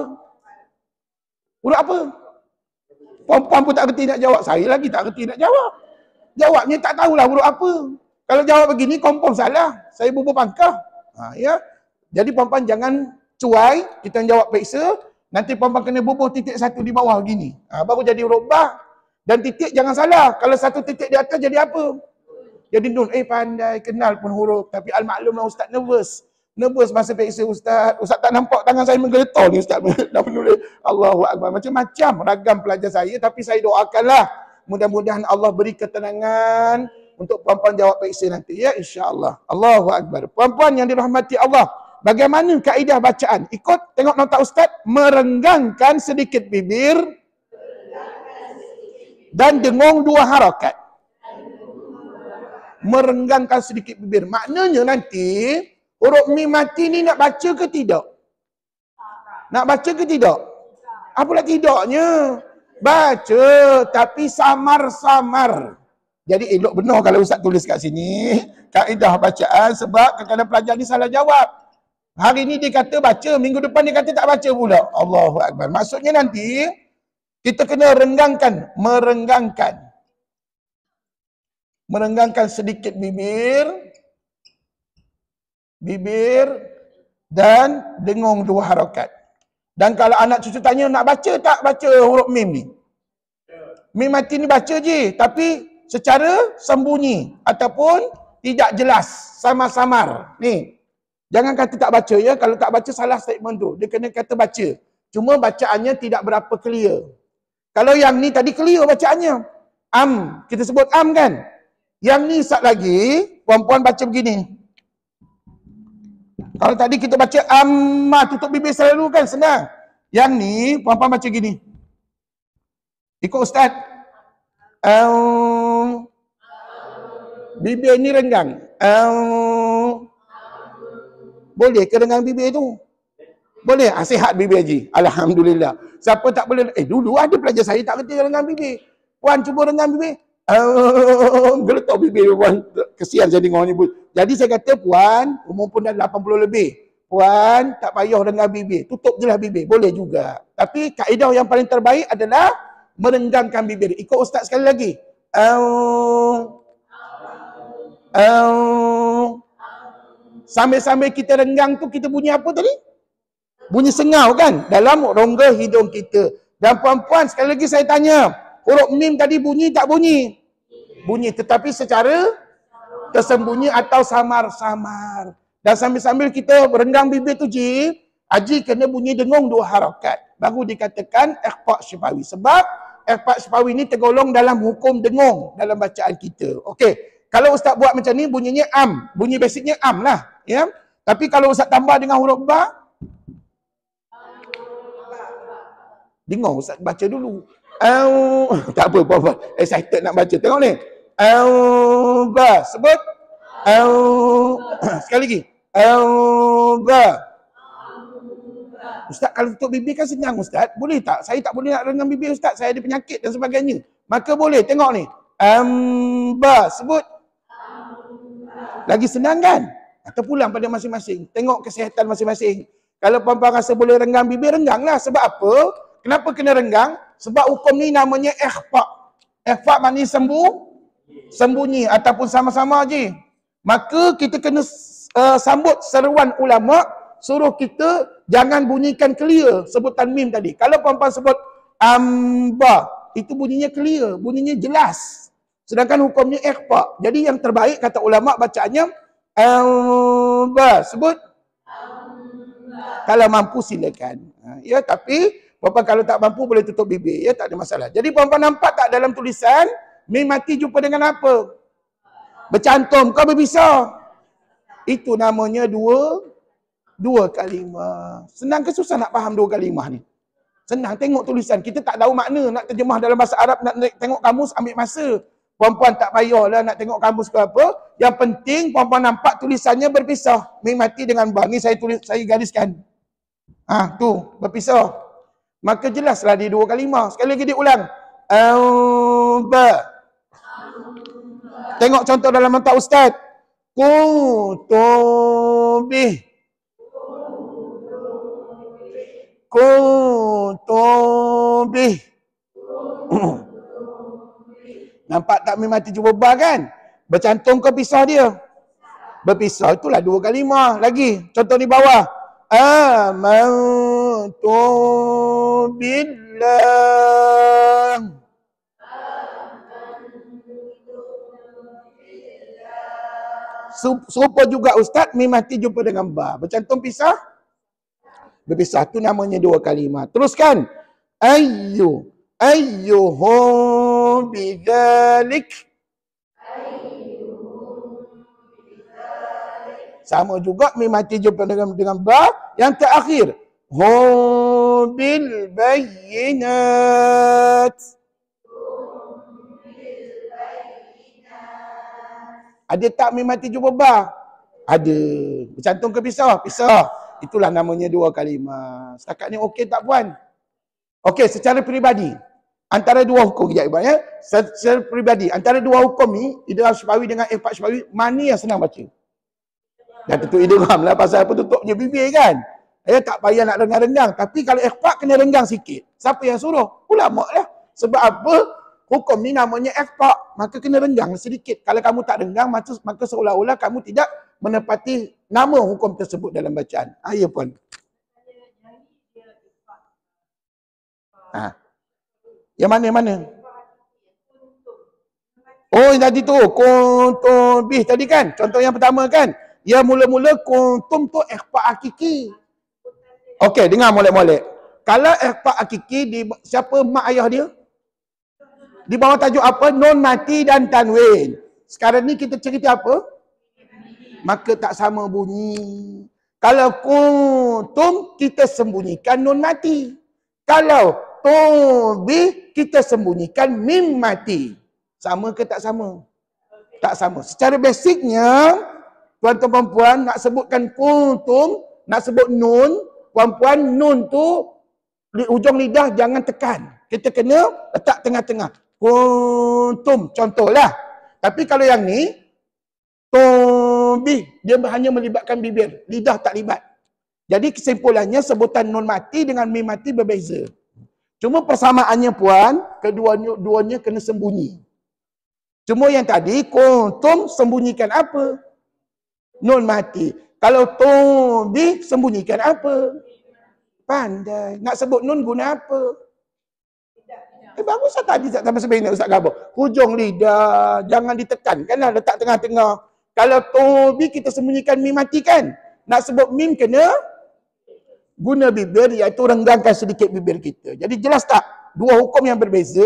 Huruf apa? Puan-puan pun tak kerti nak jawab. Saya lagi tak kerti nak jawab. Jawabnya tak tahulah huruf apa. Kalau jawab begini, confirm salah. Saya bubur pangkah. Ya. Jadi puan-puan jangan cuai, kita jawab periksa. Nanti puan-puan kena bubur titik satu di bawah begini. Baru jadi huruf ba. Dan titik jangan salah. Kalau satu titik di atas jadi apa? Jadi nun. Pandai, kenal pun huruf. Tapi al-maklumlah Ustaz nervous. Nervous masa periksa Ustaz. Ustaz tak nampak tangan saya menggeletar ni Ustaz. Dah menulis. Allahu Akbar. Macam-macam ragam pelajar saya. Tapi saya doakanlah. Mudah-mudahan Allah beri ketenangan untuk puan-puan jawab periksa nanti. Ya, insya-Allah. Allahu Akbar. Puan-puan yang dirahmati Allah. Bagaimana kaedah bacaan? Ikut, tengok nota Ustaz. Merenggangkan sedikit bibir dan dengung dua harakat. Merenggangkan sedikit bibir. Maknanya nanti, huruf mim mati ni nak baca ke tidak? Nak baca ke tidak? Apalah tidaknya? Baca, tapi samar-samar. Jadi elok benar kalau Ustaz tulis kat sini. Kaedah bacaan sebab kadang-kadang pelajar ni salah jawab. Hari ni dia kata baca, minggu depan dia kata tak baca pula. Allahu Akbar. Maksudnya nanti, kita kena renggangkan, merenggangkan. Merenggangkan sedikit bibir. Bibir dan dengung dua harakat. Dan kalau anak cucu tanya nak baca tak baca huruf mim ni? Mim mati ni baca je, tapi secara sembunyi ataupun tidak jelas, samar-samar. Ni, jangan kata tak baca ya, kalau tak baca salah statement tu. Dia kena kata baca. Cuma bacaannya tidak berapa clear. Kalau yang ni tadi clear bacaannya. Kita sebut kan? Yang ni sat lagi, puan-puan baca begini. Kalau tadi kita baca tutup bibir selalu kan, senang. Yang ni, puan-puan baca gini. Ikut Ustaz. Bibir ni renggang. Boleh ke renggang bibir tu? Boleh. Sihat bibir Haji. Alhamdulillah. Siapa tak boleh? Dulu ada pelajar saya tak kerti renggang bibir. Puan cuba renggang bibir. Geletak bibir puan. Kesian saya dengar ni. Jadi saya kata puan, umur pun dah 80 lebih. Puan tak payah renggang bibir. Tutup je lah bibir. Boleh juga. Tapi kaedah yang paling terbaik adalah merenggangkan bibir. Ikut Ustaz sekali lagi. Sambil-sambil kita renggang tu kita bunyi apa tadi? Bunyi sengau kan? Dalam rongga hidung kita. Dan puan-puan sekali lagi saya tanya. Huruf mim tadi bunyi tak bunyi? Bunyi. Tetapi secara tersembunyi atau samar-samar. Dan sambil-sambil kita renggang bibir tu Haji kena bunyi dengung 2 harakat. Baru dikatakan ikhfa' syafawi. Sebab ikhfa' syafawi ni tergolong dalam hukum dengung dalam bacaan kita. Okey. Kalau Ustaz buat macam ni bunyinya Bunyi basicnya lah. Ya? Tapi kalau Ustaz tambah dengan huruf ba, dengar Ustaz baca dulu. Tak apa, puan-puan. Excited nak baca. Tengok ni. Ba. Sebut. Sekali lagi. Ba. Ustaz kalau tutup bibir kan senang Ustaz. Boleh tak? Saya tak boleh nak renggang bibir Ustaz. Saya ada penyakit dan sebagainya. Maka boleh. Tengok ni. Ba. Sebut. Lagi senang kan? Terpulang pada masing-masing. Tengok kesihatan masing-masing. Kalau puan-puan rasa boleh renggang bibir, rengganglah. Sebab apa? Kenapa kena renggang? Sebab hukum ni namanya ikhfa'. Ikhfa' maknanya sembunyi ataupun sama-sama je. Maka kita kena sambut seruan ulama' suruh kita jangan bunyikan clear sebutan mim tadi. Kalau puan-puan sebut ba, itu bunyinya clear, bunyinya jelas. Sedangkan hukumnya ikhfa'. Jadi yang terbaik kata ulama' bacaannya ba. Sebut. Kalau mampu silakan. Ya, tapi puan-puan kalau tak mampu boleh tutup bibir. Ya, tak ada masalah. Jadi puan-puan nampak tak dalam tulisan mim mati jumpa dengan apa? Bercantum ke berpisah? Itu namanya dua kalimah. Senang ke susah nak faham 2 kalimah ni? Senang, tengok tulisan. Kita tak tahu makna. Nak terjemah dalam bahasa Arab, nak tengok kamus ambil masa. Puan-puan tak payahlah nak tengok kamus ke apa. Yang penting puan-puan nampak tulisannya berpisah. Mim mati dengan ba. Ni saya gariskan. Tu, berpisah. Maka jelaslah dia 2 kalimah. Sekali lagi dia ulang. Ba. Tengok contoh dalam mata Ustaz. Kutubih. Kutubih. Nampak tak mim mati jumpa ba kan? Bercantum ke pisah dia? Berpisah, itulah 2 kalimah. Lagi, contoh di bawah. Amantu billah. Serupa juga Ustaz, mim mati jumpa dengan ba. Bercantum pisah? Berpisah, tu namanya 2 kalimah. Teruskan. Ayyuhum bidzalik. Sama juga mim mati jumpa dengan ba. Yang terakhir. Hum bil bayyinat. Ada tak mim mati jumpa ba? Ada. Bercantum ke pisah? Pisah. Itulah namanya 2 kalimah. Setakat ni okey tak puan? Okey, secara peribadi. Antara 2 hukum, kejap Ibu ya. Secara peribadi, antara 2 hukum ni, idgham syafawi dengan ikhfa' syafawi, mana yang senang baca? Dan tentu idgham lah, pasal apa tutup je bibir kan? Ya, tak payah nak renggang-renggang. Tapi kalau ikhfa' kena renggang sikit. Siapa yang suruh? Ulama lah. Sebab apa? Hukum ni namanya ikhfa'. Maka kena renggang sedikit. Kalau kamu tak renggang, maka seolah-olah kamu tidak menepati nama hukum tersebut dalam bacaan. Ya puan. Yang mana? Oh, yang tadi tu, kuntum bih tadi kan? Contoh yang pertama kan? Ya mula-mula kuntum tu ikhfa hakiki. Okey, dengar molek-molek. Kalau ikhfa hakiki, siapa mak ayah dia? Di bawah tajuk apa? Nun mati dan tanwin. Sekarang ni kita cerita apa? Maka tak sama bunyi. Kalau kuntum, kita sembunyikan nun mati. Kalau tubi, kita sembunyikan mim mati. Sama ke tak sama? Tak sama. Secara basicnya, tuan-tuan puan nak sebutkan kuntum, nak sebut nun, puan-puan nun tu, di ujung lidah jangan tekan. Kita kena letak tengah-tengah. Kuntum, contohlah. Tapi kalau yang ni, tubi, dia hanya melibatkan bibir. Lidah tak libat. Jadi kesimpulannya sebutan nun mati dengan mim mati berbeza. Cuma persamaannya puan, kedua-duanya kena sembunyi. Cuma yang tadi, kuntum sembunyikan apa? Nun mati. Kalau tubi sembunyikan apa? Pandai. Nak sebut nun guna apa? Bagus lah tadi sampai sebenarnya Ustaz Gabor. Hujung lidah, jangan ditekankanlah, letak tengah-tengah. Kalau tubi kita sembunyikan mim mati kan? Nak sebut mim kena guna bibir, iaitu renggangkan sedikit bibir kita. Jadi jelas tak? Dua hukum yang berbeza.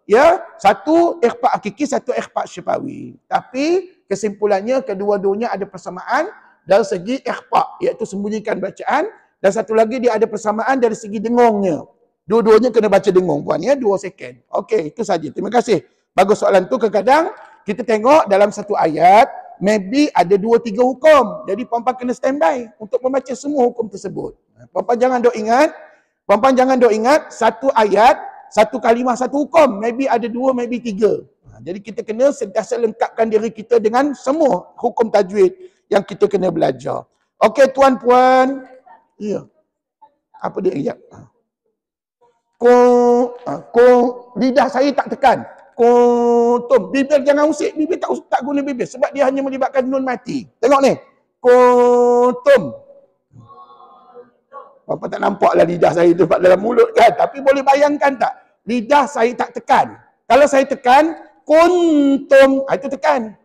Ya, satu ikhfa hakiki, satu ikhfa syafawi. Tapi kesimpulannya kedua-duanya ada persamaan dari segi ikhfa, iaitu sembunyikan bacaan, dan satu lagi dia ada persamaan dari segi dengungnya. Dua-duanya kena baca dengung puan ya, 2 second. Okey, itu saja. Terima kasih. Bagus soalan tu. Kadang-kadang kita tengok dalam satu ayat maybe ada 2-3 hukum. Jadi puan-puan kena standby untuk membaca semua hukum tersebut. Puan-puan jangan dok ingat, satu ayat, satu kalimah, satu hukum. Maybe ada 2, maybe 3. Jadi kita kena sentiasa lengkapkan diri kita dengan semua hukum tajwid yang kita kena belajar. Okey tuan-puan. Ya. Apa dia? Ya. Lidah saya tak tekan. Kuntum. Bibir jangan usik. Bibir tak guna bibir. Sebab dia hanya melibatkan nun mati. Tengok ni. Kuntum. Apa tak nampaklah lidah saya tu dalam mulut kan. Tapi boleh bayangkan tak? Lidah saya tak tekan. Kalau saya tekan, kuntum. Itu tekan.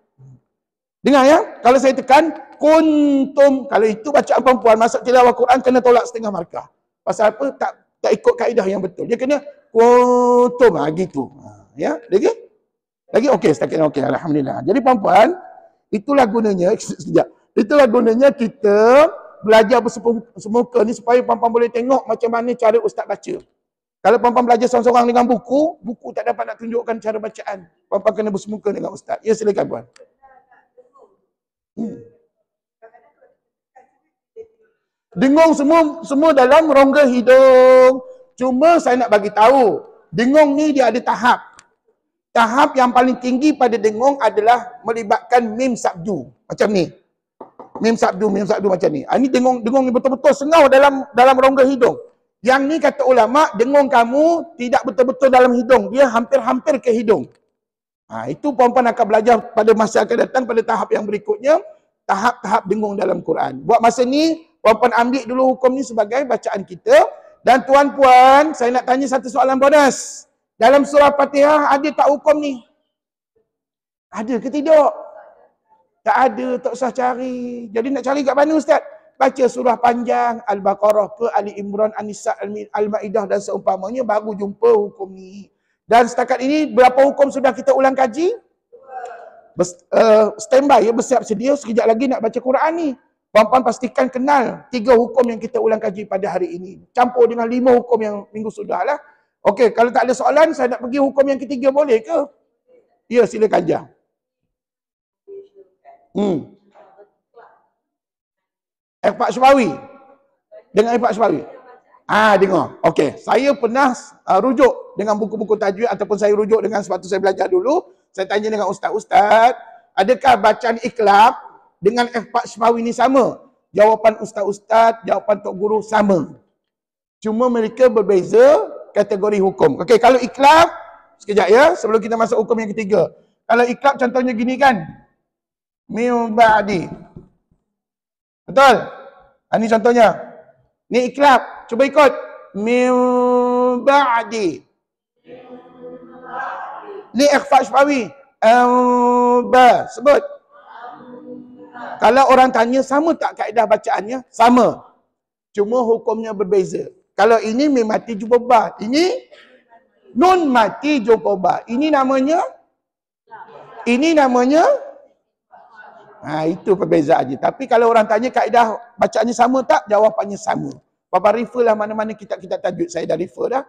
Dengar ya. Kalau saya tekan, kuntum. Kalau itu bacaan perempuan masuk tilawah Quran, kena tolak setengah markah. Pasal apa? Tak ikut kaedah yang betul. Dia kena kuntum. Gitu. Ya, lagi okey, setakat ni okey, alhamdulillah. Jadi puan-puan, itulah gunanya sekejap. Itulah gunanya kita belajar bersemuka ni supaya puan-puan boleh tengok macam mana cara ustaz baca. Kalau puan-puan belajar seorang-seorang dengan buku tak dapat nak tunjukkan cara bacaan. Puan-puan kena bersemuka dengan ustaz. Ya, silakan puan. Dengung semua dalam rongga hidung. Cuma saya nak bagi tahu, dengung ni dia ada tahap. Tahap yang paling tinggi pada dengung adalah melibatkan mim sabdu. Macam ni. Mim sabdu macam ni. Ini dengung ni betul-betul sengau dalam rongga hidung. Yang ni kata ulama, dengung kamu tidak betul-betul dalam hidung. Dia hampir-hampir ke hidung. Itu puan-puan akan belajar pada masa akan datang pada tahap yang berikutnya. Tahap-tahap dengung dalam Quran. Buat masa ni, puan-puan ambil dulu hukum ni sebagai bacaan kita. Dan tuan-puan, saya nak tanya satu soalan bonus. Dalam surah Fatihah ada tak hukum ni? Ada ke tidak? Tak ada, tak usah cari. Jadi nak cari kat mana Ustaz? Baca surah panjang, Al-Baqarah ke Ali Imran, An-Nisa, Al-Ma'idah dan seumpamanya, baru jumpa hukum ni. Dan setakat ini, berapa hukum sudah kita ulang kaji? Standby ya, bersiap sedia. Sekejap lagi nak baca Quran ni. Puan-puan pastikan kenal 3 hukum yang kita ulang kaji pada hari ini. Campur dengan 5 hukum yang minggu sudah lah. Okey, kalau tak ada soalan, saya nak pergi hukum yang ketiga, boleh ke? Ya, silakan je. Ikhfa syafawi. Dengan ikhfa syafawi. Dengar. Okey, saya pernah rujuk dengan buku-buku tajwid ataupun saya rujuk dengan sebab tu saya belajar dulu. Saya tanya dengan ustaz-ustaz, adakah bacaan iklab dengan ikhfa syafawi ni sama? Jawapan ustaz-ustaz, jawapan tok guru sama. Cuma mereka berbeza kategori hukum. Okey, kalau iklab, sekejap ya, sebelum kita masuk hukum yang ketiga. Kalau iklab contohnya gini kan. Min ba'di. Betul? Ini contohnya. Ni iklab. Cuba ikut. Min ba'di. Ni ikhfa syafawi. Amba. Sebut. Kalau orang tanya sama tak kaedah bacaannya? Sama. Cuma hukumnya berbeza. Kalau ini mim mati jumpa ba. Ini nun mati jumpa ba. Ini namanya itu perbezaannya. Tapi kalau orang tanya kaedah bacaannya sama tak? Jawapannya sama. Papa refer lah mana-mana kitab-kitab tajwid. Saya dah refer dah.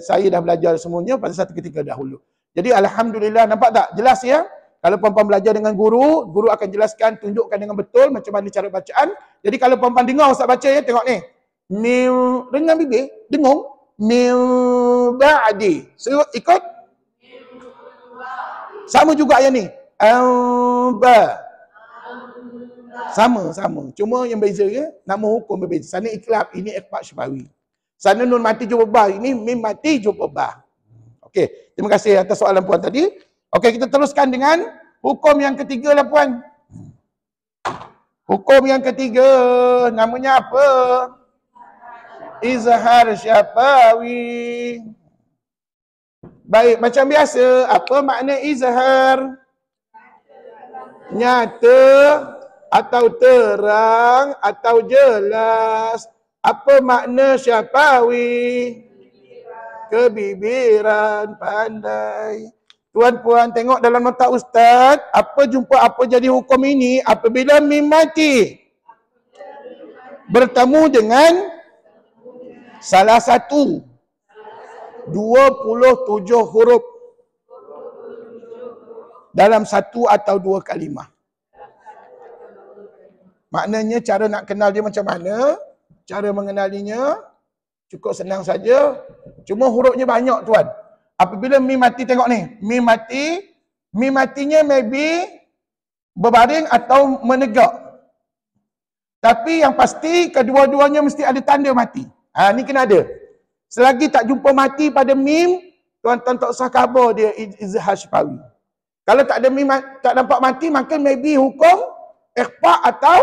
Saya dah belajar semuanya pada satu ketika dahulu. Jadi Alhamdulillah, nampak tak? Jelas ya? Kalau puan-puan belajar dengan guru, guru akan jelaskan, tunjukkan dengan betul macam mana cara bacaan. Jadi kalau puan-puan dengar Ustaz baca ya, tengok ni. Mil, dengan bibir, dengung. Mil ba'di. So, ikut. Sama juga ayat ni. Amba. Sama. Cuma yang beza ya, nama hukum berbeza. Sana iklab, ini ikhfa syafawi. Sana nun mati jumpa ba, ini mim mati jumpa ba. Okey, terima kasih atas soalan puan tadi. Okey, kita teruskan dengan hukum yang ketiga lah puan. Hukum yang ketiga, namanya apa? Izhar syafawi. Baik, macam biasa, apa makna izhar? Nyata atau terang atau jelas. Apa makna syafawi? Kebibiran, pandai. Tuan-puan tengok dalam nota ustaz, apa jumpa apa jadi hukum ini apabila mim mati bertemu dengan salah satu 27 huruf dalam satu atau dua kalimah. Maknanya cara nak kenal dia macam mana? Cara mengenalinya cukup senang saja. Cuma hurufnya banyak tuan. Apabila mim mati, tengok ni. Mim matinya maybe berbaring atau menegak. Tapi yang pasti kedua-duanya mesti ada tanda mati. Ni kena ada. Selagi tak jumpa mati pada mim, tuan-tuan tak usah khabar dia izhar syafawi. Kalau tak ada mim, tak nampak mati, maka maybe hukum ikhfa atau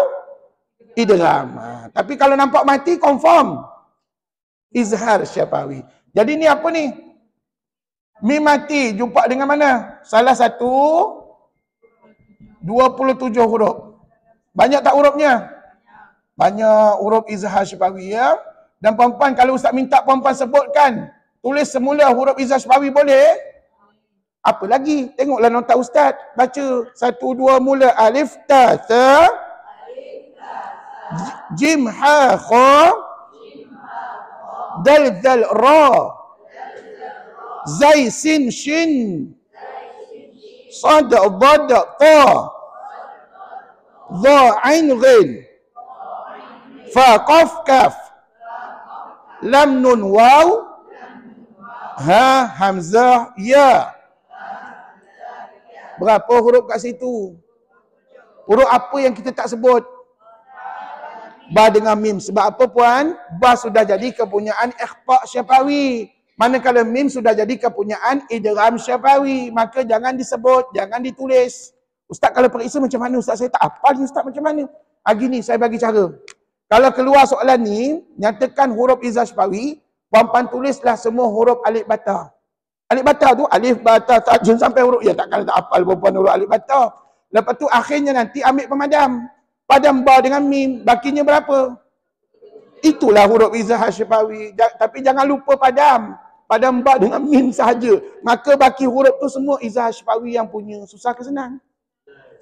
idgham. Tapi kalau nampak mati, confirm izhar syafawi. Jadi ni apa ni? Mim mati jumpa dengan mana? Salah satu 27 huruf. Banyak tak hurufnya? Banyak huruf izhar syafawi ya. Dan puan-puan, kalau ustaz minta puan-puan sebutkan, tulis semula huruf izhar syafawi boleh? Apa lagi? Tengoklah nota ustaz. Baca 1 2 mula. Alif ta ta jim ha kha dal zal ra zai sin shin sad dad ta dha ain ghin fa qaf kaf lam nun waw ha hamzah ya. Berapa huruf kat situ? Huruf apa yang kita tak sebut? Ba dengan mim. Sebab apa puan? Ba sudah jadi kepunyaan ikhfa syafawi. Manakala mim sudah jadi kepunyaan idgham syafawi. Maka jangan disebut, jangan ditulis. Ustaz kalau periksa macam mana? Ustaz saya tak hafal ni ustaz macam mana? Gini saya bagi cara. Kalau keluar soalan ni, nyatakan huruf izhar syafawi, puan-puan tulislah semua huruf alif bata. Alif bata tu, alif bata tajun sampai huruf. Ya takkan tak hafal puan-puan huruf alif bata. Lepas tu akhirnya nanti ambil pemadam. Padam ba dengan mim, bakinya berapa? Itulah huruf izhar syafawi. Tapi jangan lupa padam. Padam ba dengan mim sahaja. Maka baki huruf tu semua izhar syafawi yang punya. Susah ke senang?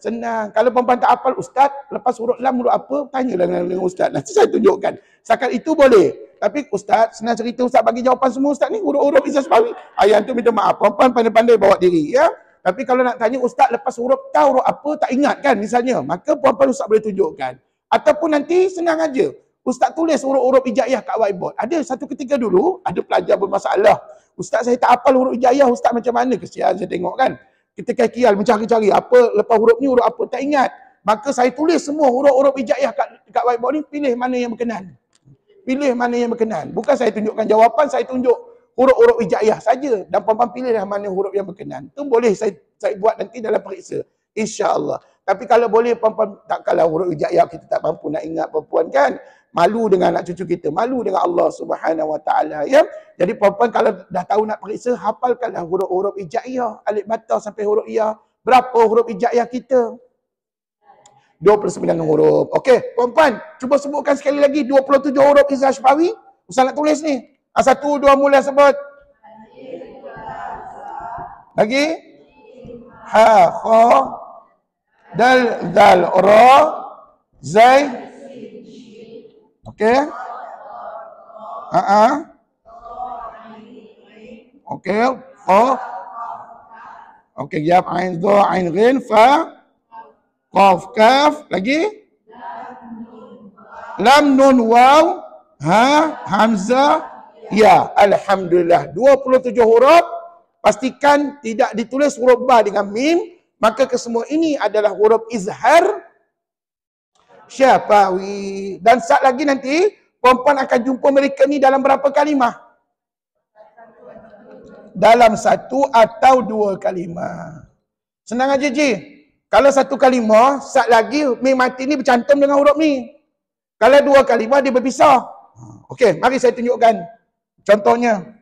Senang. Kalau puan-puan tak hafal ustaz, lepas huruf lam huruf apa, tanyalah dengan ustaz. Nanti saya tunjukkan. Setakat itu boleh. Tapi ustaz, senang cerita ustaz bagi jawapan semua ustaz ni huruf-huruf izhar syafawi. Ayat tu minta maaf. Puan-puan pandai-pandai bawa diri ya. Tapi kalau nak tanya ustaz lepas huruf ta huruf apa tak ingat kan misalnya, maka puan-puan ustaz boleh tunjukkan. Ataupun nanti senang aja. Ustaz tulis huruf-huruf hijaiyah kat whiteboard. Ada satu ketika dulu ada pelajar bermasalah. Ustaz saya tak hafal huruf hijaiyah, ustaz macam mana? Kesian saya tengok kan. Kita kial mencari-cari apa lepas huruf ni huruf apa tak ingat. Maka saya tulis semua huruf-huruf hijaiyah kat whiteboard ni, pilih mana yang berkenan. Pilih mana yang berkenan. Bukan saya tunjukkan jawapan, saya tunjuk huruf-huruf hijaiyah saja dan puan-puan pilihlah mana huruf yang berkenan. Itu boleh saya buat nanti dalam periksa. Insya-Allah. Tapi kalau boleh perempuan, takkanlah huruf hijaiyah kita tak mampu nak ingat perempuan kan. Malu dengan anak cucu kita, malu dengan Allah Subhanahu Wa Taala ya. Jadi perempuan kalau dah tahu nak periksa, hafalkanlah huruf-huruf hijaiyah, alif bata sampai huruf ya. Berapa huruf hijaiyah kita? 29 huruf. Okey, perempuan, cuba sebutkan sekali lagi 27 huruf Izzah Syafawi. Ustaz nak tulis ni. Satu, dua, mula sebut. Lagi? Ha, kha, dal, zal, ra, zai. Okey. Okey, fa. Okey, jawab ain dha, ain ghin, fa, qaf, kaf, lagi? Lam, nun, waw, ha, hamzah, ya. Alhamdulillah. 27 huruf. Pastikan tidak ditulis huruf ba dengan mim. Maka kesemua ini adalah huruf izhar syafawi. Dan saat lagi nanti, perempuan akan jumpa mereka ni dalam berapa kalimah? Dalam satu atau dua kalimah. Senang aja Ji. Kalau satu kalimah, saat lagi mim mati ni bercantum dengan huruf ni. Kalau dua kalimah, dia berpisah. Okey, mari saya tunjukkan contohnya.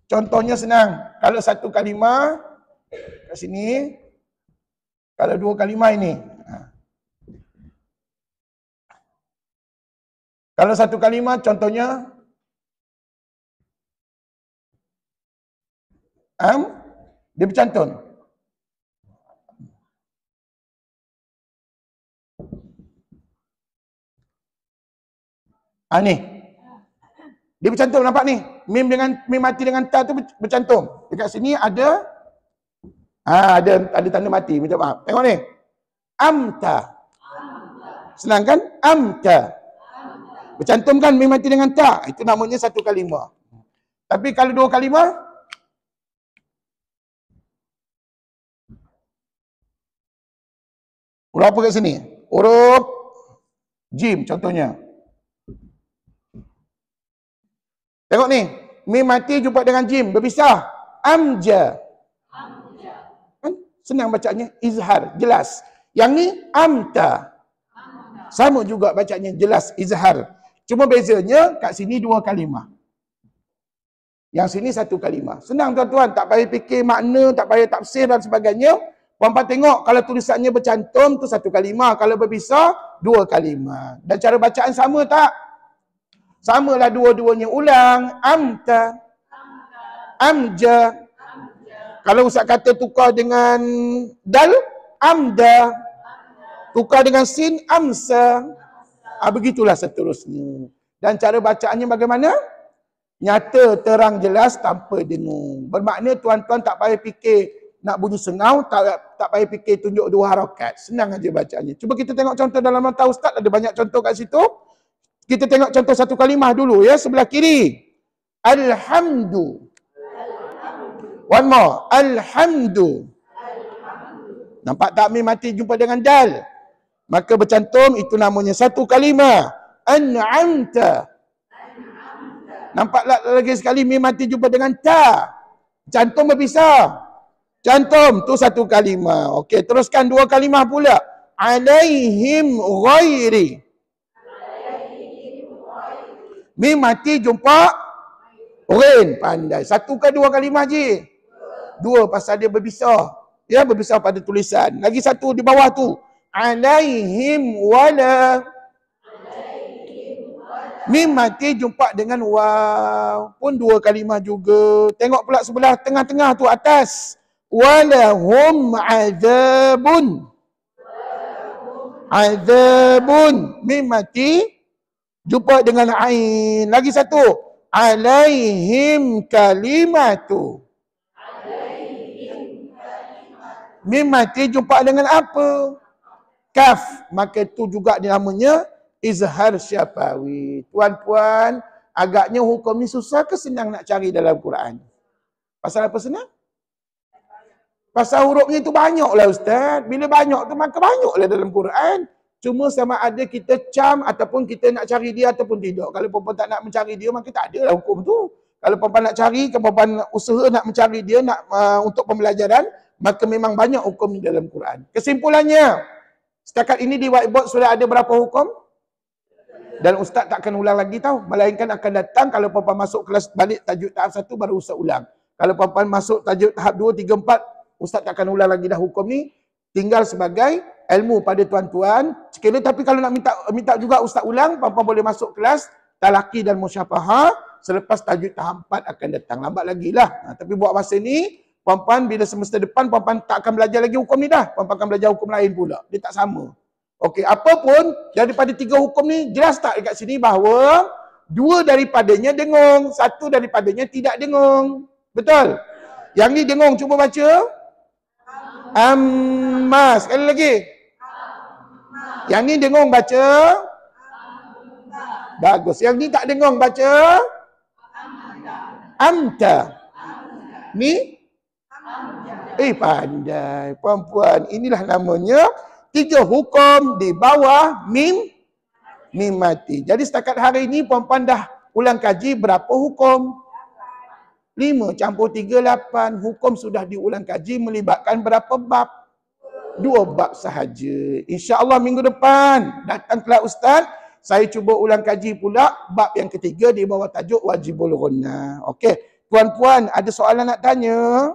Contohnya senang. Kalau satu kalimah, kat sini. Kalau dua kalimah ini. Kalau satu kalimah, contohnya. Dia bercantum. Ni. Dia bercantum, nampak ni? Mim mati dengan ta tu bercantum. Dekat sini ada ada tanda mati, minta maaf. Tengok ni. Amta. Senang kan? Amta. Bercantum kan mim mati dengan ta. Itu namanya satu kalimah. Tapi kalau dua kalimah, huruf apa kat sini? Huruf jim contohnya. Tengok ni. Mim mati jumpa dengan jim. Berpisah. Amja. Kan? Senang bacanya. Izhar. Jelas. Yang ni amta. Sama juga bacanya. Jelas. Izhar. Cuma bezanya kat sini dua kalimah. Yang sini satu kalimah. Senang tuan-tuan. Tak payah fikir makna, tak payah tafsir dan sebagainya. Puan-puan tengok kalau tulisannya bercantum tu satu kalimah. Kalau berpisah, dua kalimah. Dan cara bacaan sama tak? Samalah dua-duanya. Ulang. Amta. Amja. Kalau Ustaz kata tukar dengan dal, amda. Tukar dengan sin, amsa. Begitulah seterusnya. Dan cara bacaannya bagaimana? Nyata, terang, jelas, tanpa dengung. Bermakna tuan-tuan tak payah fikir nak bunyi sengau, tak payah fikir tunjuk dua harakat. Senang aja bacaannya. Cuba kita tengok contoh dalam mata Ustaz. Ada banyak contoh kat situ. Kita tengok contoh satu kalimah dulu ya. Sebelah kiri. Alhamdu. One more. Alhamdu. Nampak tak mim mati jumpa dengan dal? Maka bercantum, itu namanya satu kalimah. An'amta. Nampak lagi sekali mim mati jumpa dengan ta. Cantum berpisah. Cantum tu satu kalimah. Okey, teruskan dua kalimah pula. Alaihim ghairi. Mim mati jumpa rin. Pandai. Satu ke dua kalimah je? Dua, pasal dia berpisah. Ya, berpisah pada tulisan. Lagi satu di bawah tu. Alaihim wala. Mim mati jumpa dengan waw. Pun dua kalimah juga. Tengok pula sebelah tengah-tengah tu atas. Walahum azabun. Azabun. Mim mati jumpa dengan ain. Lagi satu. Alaihim kalimatu. Mim mati jumpa dengan apa? Kaf. Maka itu juga namanya izhar syafawi. Tuan-puan, agaknya hukum ni susah ke senang nak cari dalam Quran? Pasal apa senang? Pasal hurufnya itu banyaklah Ustaz. Bila banyak tu maka banyaklah dalam Quran. Cuma sama ada kita cam ataupun kita nak cari dia ataupun tidak. Kalau perempuan tak nak mencari dia, maka tak ada lah hukum tu. Kalau perempuan nak cari, kalau perempuan usaha nak mencari dia nak untuk pembelajaran, maka memang banyak hukum di dalam Quran. Kesimpulannya, setakat ini di whiteboard sudah ada berapa hukum? Dan ustaz tak akan ulang lagi tau. Melainkan akan datang kalau puan-puan masuk kelas balik tajuk tahap 1 baru ustaz ulang. Kalau puan-puan masuk tajuk tahap 2, 3, 4, ustaz tak akan ulang lagi dah hukum ni. Tinggal sebagai ilmu pada tuan-tuan. Sekiranya tapi kalau nak minta juga ustaz ulang, puan-puan boleh masuk kelas talaqi dan musyafahah selepas tajuk tahap 4 akan datang. Lambat lagi lah. Tapi buat masa ni, puan-puan bila semester depan, puan-puan tak akan belajar lagi hukum ni dah. Puan-puan akan belajar hukum lain pula. Dia tak sama. Okey, apapun daripada 3 hukum ni, jelas tak dekat sini bahawa 2 daripadanya dengung, 1 daripadanya tidak dengung. Betul? Yang ni dengung, cuba baca. Amma. Sekali lagi. Yang ni dengung, baca. Bagus. Yang ni tak dengung, baca. Amta. Ni? Pandai. Puan-puan, inilah namanya 3 hukum di bawah mim mati. Jadi setakat hari ini puan-puan dah ulang kaji berapa hukum? 5 campur 3, 8. Hukum sudah diulang kaji melibatkan berapa bab? 2 bab sahaja. InsyaAllah minggu depan datang kelas ustaz, saya cuba ulang kaji pula bab yang ketiga di bawah tajuk wajibul ghunnah. Okey, puan-puan ada soalan nak tanya?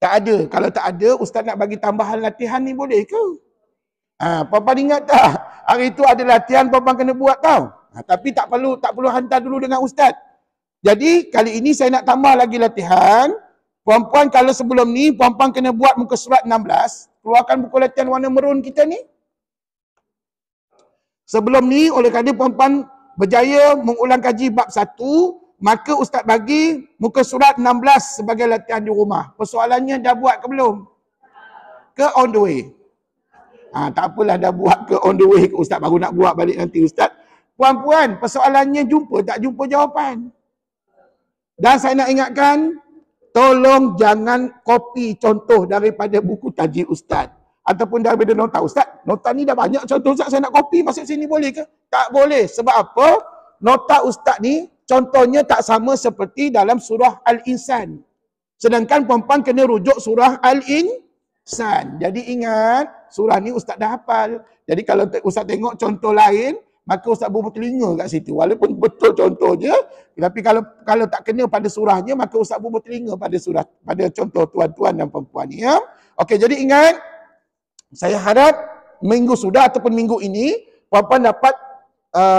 Tak ada. Kalau tak ada, ustaz nak bagi tambahan latihan ni boleh ke? Puan-puan ingat tak? Hari itu ada latihan puan-puan kena buat tau. Tapi tak perlu hantar dulu dengan ustaz. Jadi kali ini saya nak tambah lagi latihan. Puan-puan kalau sebelum ni puan-puan kena buat muka surat 16, keluarkan buku latihan warna merun kita ni. Sebelum ni oleh kerana puan-puan berjaya mengulang kaji bab 1, maka ustaz bagi muka surat 16 sebagai latihan di rumah. Persoalannya dah buat ke belum? Ke on the way? Tak apalah dah buat ke on the way ke ustaz baru nak buat balik nanti ustaz. Puan-puan, persoalannya jumpa tak jumpa jawapan? Dan saya nak ingatkan, tolong jangan copy contoh daripada buku taji ustaz. Ataupun daripada nota ustaz. Nota ni dah banyak contoh ustaz, saya nak copy masuk sini boleh ke? Tak boleh. Sebab apa? Nota ustaz ni contohnya tak sama seperti dalam surah Al-Insan. Sedangkan puan-puan kena rujuk surah Al-Insan. Jadi ingat, surah ni ustaz dah hafal. Jadi kalau ustaz tengok contoh lain, maka ustaz bertelinga kat situ. Walaupun betul contohnya, tapi kalau tak kena pada surahnya, maka ustaz bertelinga pada surah, pada contoh tuan-tuan dan puan-puan ni. Ya? Okey, jadi ingat, saya harap minggu sudah ataupun minggu ini, puan-puan dapat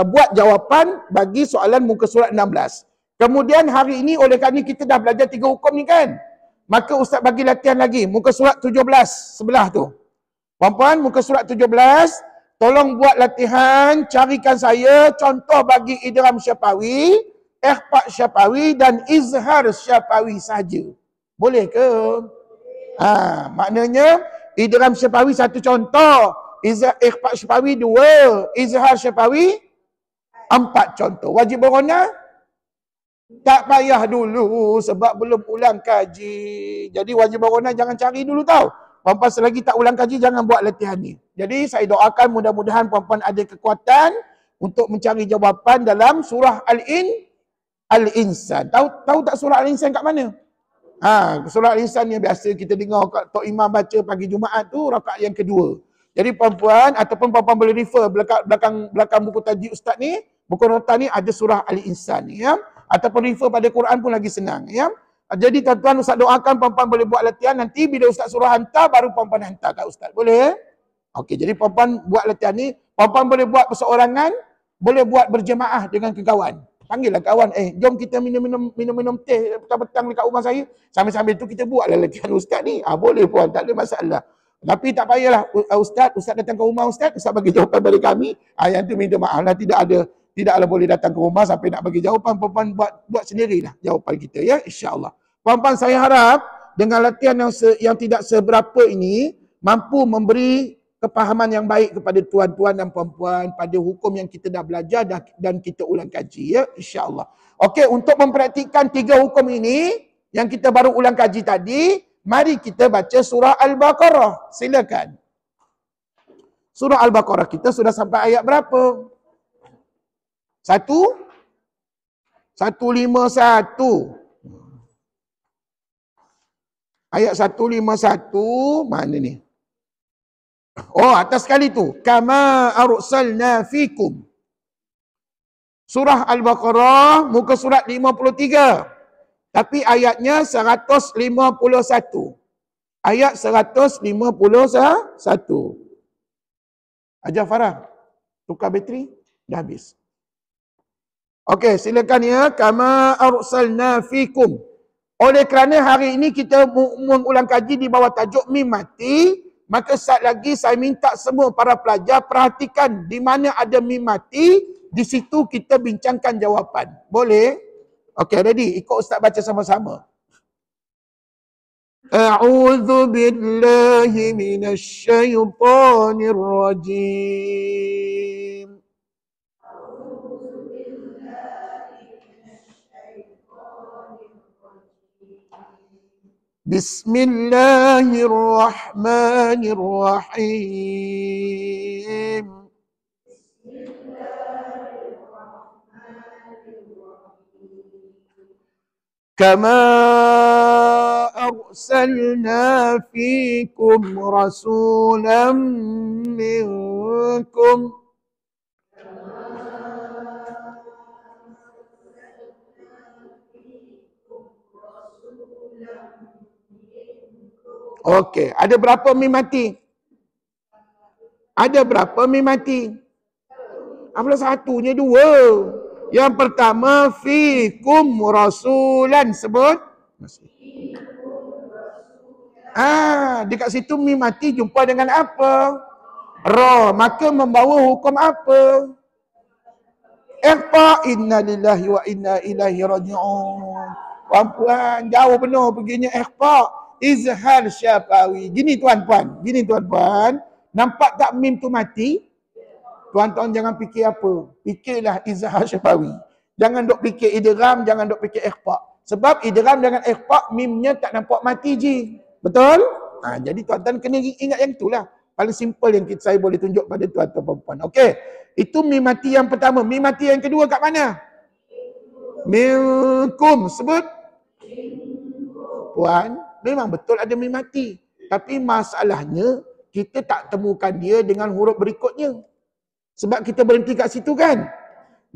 buat jawapan bagi soalan muka surat 16. Kemudian hari ini oleh kerana kita dah belajar 3 hukum ni kan, maka ustaz bagi latihan lagi muka surat 17 sebelah tu. Puan-puan muka surat 17, tolong buat latihan, carikan saya contoh bagi idgham syafawi, ikhfa syafawi dan izhar syafawi saja. Boleh ke? Maknanya idgham syafawi 1 contoh, ikhfa syafawi 2, izhar syafawi 4 contoh. Wajib berghunnah? Tak payah dulu sebab belum ulang kaji. Jadi wajib berghunnah jangan cari dulu tau. Puan-puan selagi tak ulang kaji jangan buat latihan ni. Jadi saya doakan mudah-mudahan puan-puan ada kekuatan untuk mencari jawapan dalam surah Al-Insan. Tahu tak surah Al-Insan kat mana? Surah Al-Insan yang biasa kita dengar Tok Imam baca pagi Jumaat tu rakaat yang kedua. Jadi puan-puan ataupun puan-puan boleh refer belakang buku taji ustaz ni, buku nota ni ada surah Al-Insan ya. Ataupun refer pada Quran pun lagi senang ya. Jadi tuan-tuan ustaz doakan puan-puan boleh buat latihan, nanti bila ustaz suruh hantar baru puan-puan hantar kat ustaz. Boleh? Okey, jadi puan-puan buat latihan ni, puan-puan boleh buat perseorangan, boleh buat berjemaah dengan kawan. Panggillah kawan, jom kita minum teh petang-petang dekat rumah saya. Sambil-sambil tu kita buatlah latihan ustaz ni. Boleh puan, tak ada masalah. Tapi tak payahlah ustaz datang ke rumah ustaz bagi jawapan pada kami. Yang tu minta maaf lah, tidaklah boleh datang ke rumah sampai nak bagi jawapan. Puan-puan buat sendirilah jawapan kita ya, insya-Allah. Puan-puan, saya harap dengan latihan yang tidak seberapa ini mampu memberi kepahaman yang baik kepada tuan-tuan dan puan-puan pada hukum yang kita dah belajar dan kita ulang kaji ya, insya-Allah. Okey, untuk mempraktikkan 3 hukum ini yang kita baru ulang kaji tadi, mari kita baca surah Al-Baqarah. Silakan. Surah Al-Baqarah kita sudah sampai ayat berapa? 151. Ayat 151, mana ni? Oh, atas sekali tu. Kama arsalna fikum. Surah Al-Baqarah, muka surat 53. Tapi ayatnya 151. Ayat 151. Ajar Farah, tukar bateri, dah habis. Okey, silakan ya. Kama arsalna fikum. Oleh kerana hari ini kita mengulang kaji di bawah tajuk mim mati, maka saat lagi saya minta semua para pelajar perhatikan di mana ada mim mati, di situ kita bincangkan jawapan. Boleh? Okey, ready? Ikut Ustaz baca sama-sama. A'udzu billahi minasy syaithanir rajim. Bismillahirrahmanirrahim. Kama arsalna fikum rasulan minkum. Okey, ada berapa mim mati? Ada berapa mim mati? Apabila satunya dua. Yang pertama, fikum rasulan. Sebut. Dekat situ mim mati jumpa dengan apa? Ra. Maka membawa hukum apa? Ikhfa. Inna lillahi wa inna ilaihi raji'un. Puan-puan, jauh benar perginya ikhfa. Izhar syafawi. Gini tuan-puan. Nampak tak mim tu mati? Tuan-tuan jangan fikir apa. Fikirlah izhar syafawi. Jangan duk fikir idgham, jangan duk fikir ikhfa. Sebab idgham dengan ikhfa, mimnya tak nampak mati je. Betul? Jadi tuan-tuan kena ingat yang itulah. Paling simple yang saya boleh tunjuk pada tuan-tuan perempuan. Okey. Itu mim mati yang pertama. Mim mati yang kedua kat mana? Minkum. Sebut. Puan, memang betul ada mim mati. Tapi masalahnya, kita tak temukan dia dengan huruf berikutnya. Sebab kita berhenti kat situ kan.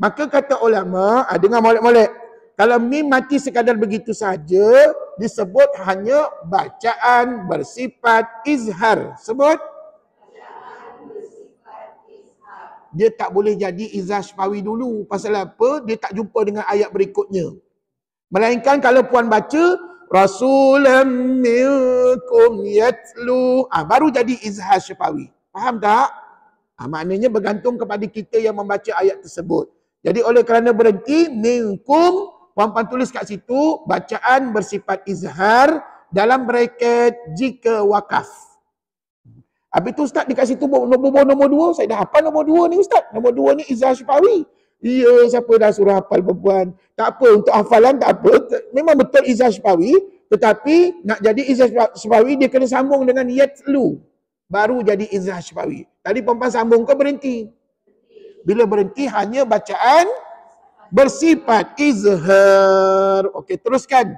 Maka kata ulama, dengar molek-molek. Kalau mim mati sekadar begitu saja, disebut hanya bacaan bersifat izhar. Sebut. Dia tak boleh jadi izhar syafawi dulu. Pasal apa? Dia tak jumpa dengan ayat berikutnya. Melainkan kalau puan baca, Rasulam minkum yatlu. Baru jadi izhar syafawi. Faham tak? Maknanya bergantung kepada kita yang membaca ayat tersebut. Jadi oleh kerana berhenti, minkum, puan-puan tulis kat situ, bacaan bersifat izhar dalam bracket jika wakaf. Habis tu Ustaz dekat situ nombor 2, saya dah hafal nombor 2 ni Ustaz. Nombor 2 ni izhar syafawi. Ya, siapa dah suruh hafal perempuan? Tak apa, untuk hafalan tak apa. Memang betul izhar syafawi, tetapi nak jadi izhar syafawi dia kena sambung dengan yatlu. Baru jadi izhar syafawi. Tadi perempuan sambung ke berhenti? Bila berhenti hanya bacaan bersifat izhar. Okey, teruskan.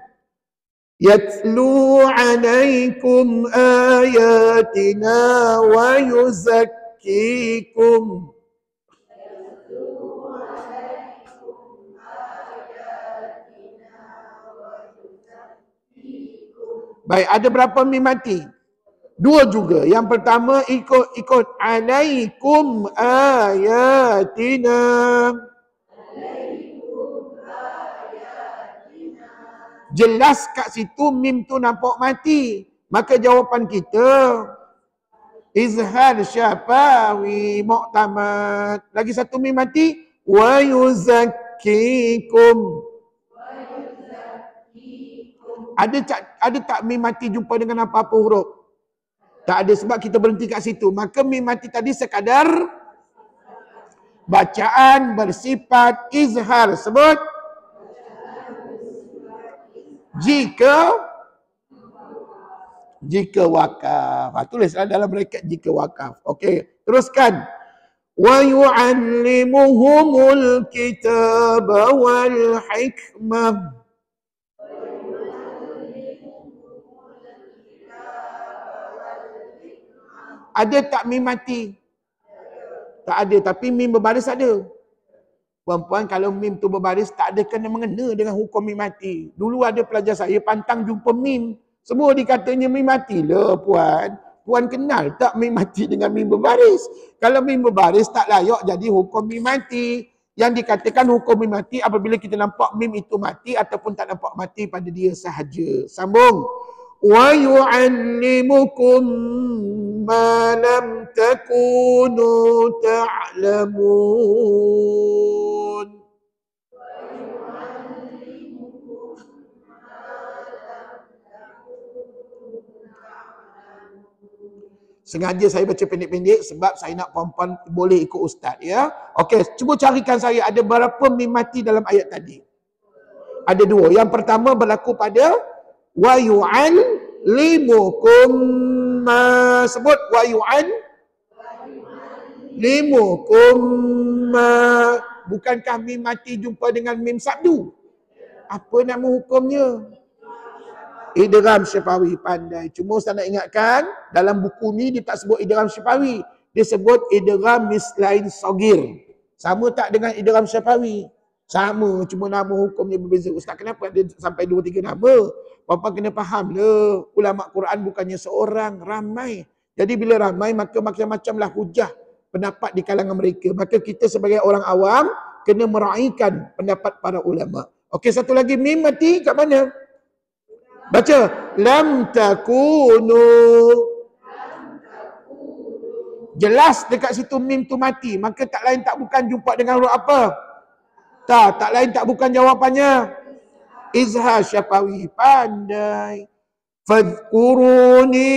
Yatlu alaikum ayatina wa yuzakkikum. Baik, ada berapa mim mati? 2 juga. Yang pertama ikut alaikum ayatina. Jelas kat situ mim tu nampak mati. Maka jawapan kita izhar syafawi mu'tamad. Lagi satu mim mati, wa yuzakkikum. Ada tak mim mati jumpa dengan apa-apa huruf? Tak ada, sebab kita berhenti kat situ. Maka mim mati tadi sekadar bacaan bersifat izhar. Sebut. Jika wakaf. Tulislah dalam bracket jika wakaf. Okey, teruskan. Wa yu'allimuhumul kitaba wal hikmah. Ada tak mim mati? Tak ada, tapi mim berbaris ada. Puan-puan, kalau mim tu berbaris, tak ada kena mengena dengan hukum mim mati. Dulu ada pelajar saya pantang jumpa mim. Semua dikatanya mim mati. Lah puan, puan kenal tak mim mati dengan mim berbaris? Kalau mim berbaris tak layak jadi hukum mim mati. Yang dikatakan hukum mim mati apabila kita nampak mim itu mati ataupun tak nampak mati pada dia sahaja. Sambung. Wa yu'allimukum ma lam takunu ta'lamun. Sengaja saya baca pendek-pendek sebab saya nak puan-puan boleh ikut ustaz, ya. Okey, cuba carikan saya ada berapa mim mati dalam ayat tadi. Ada dua. Yang pertama berlaku pada wa yu'allimukum ma, sebut wa yu'allimukum ma. Bukankah mim mati jumpa dengan mim sabdu? Apa nama hukumnya? Idgham syafawi. Pandai. Cuma Ustaz nak ingatkan, dalam buku ni dia tak sebut idgham syafawi. Dia sebut idgham mislain sagir. Sama tak dengan idgham syafawi? Sama, cuma nama hukumnya berbeza. Ustaz, kenapa ada sampai 2-3 nama? Puan-puan kena faham lah. Ulama Quran bukannya seorang, ramai. Jadi bila ramai, maka macam-macamlah hujah pendapat di kalangan mereka. Maka kita sebagai orang awam, kena meraihkan pendapat para ulama. Okey, satu lagi, mim mati kat mana? Baca. Lam takunu. Jelas dekat situ mim tu mati. Maka tak lain tak bukan jumpa dengan huruf apa? Tak lain tak bukan jawapannya. Izhar syafawi. Pandai. Fadhkuruni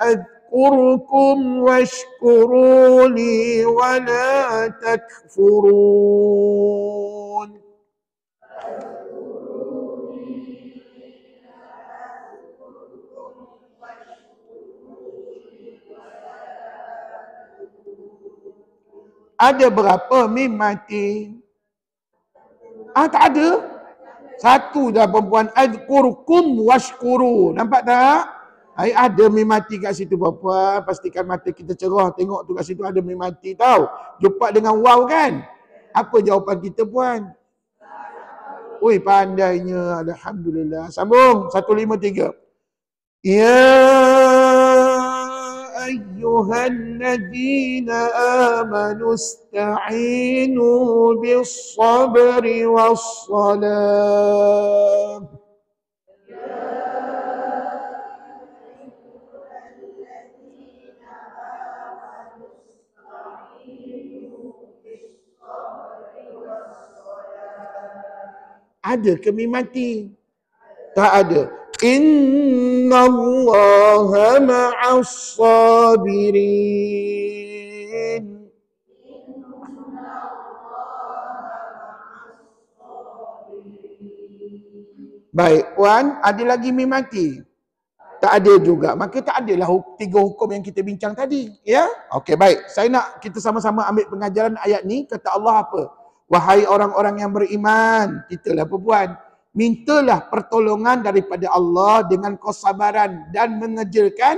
adhkurkum washkuruni wala takfurun. Ada berapa mim mati? Tak ada. Satu dah perempuan. Adhkurkum washkuru. Nampak tak? Ada mim mati kat situ perempuan. Pastikan mata kita cerah. Tengok tu kat situ ada mim mati tau. Jumpa dengan waw kan? Apa jawapan kita puan? Ui, pandainya. Alhamdulillah. Sambung. 153. Ya ayyuhalladzina amanu ista'inu bis-sabri was-salam. Ada ke mim mati? Tak ada. Innallaha ma'as sabirin. Baik, puan, ada lagi mim mati? Tak ada juga. Maka tak adalah 3 hukum yang kita bincang tadi, ya? Okey, baik. Saya nak kita sama-sama ambil pengajaran ayat ni. Kata Allah apa? Wahai orang-orang yang beriman, kitalah perempuan, mintalah pertolongan daripada Allah dengan kesabaran dan mengejarkan.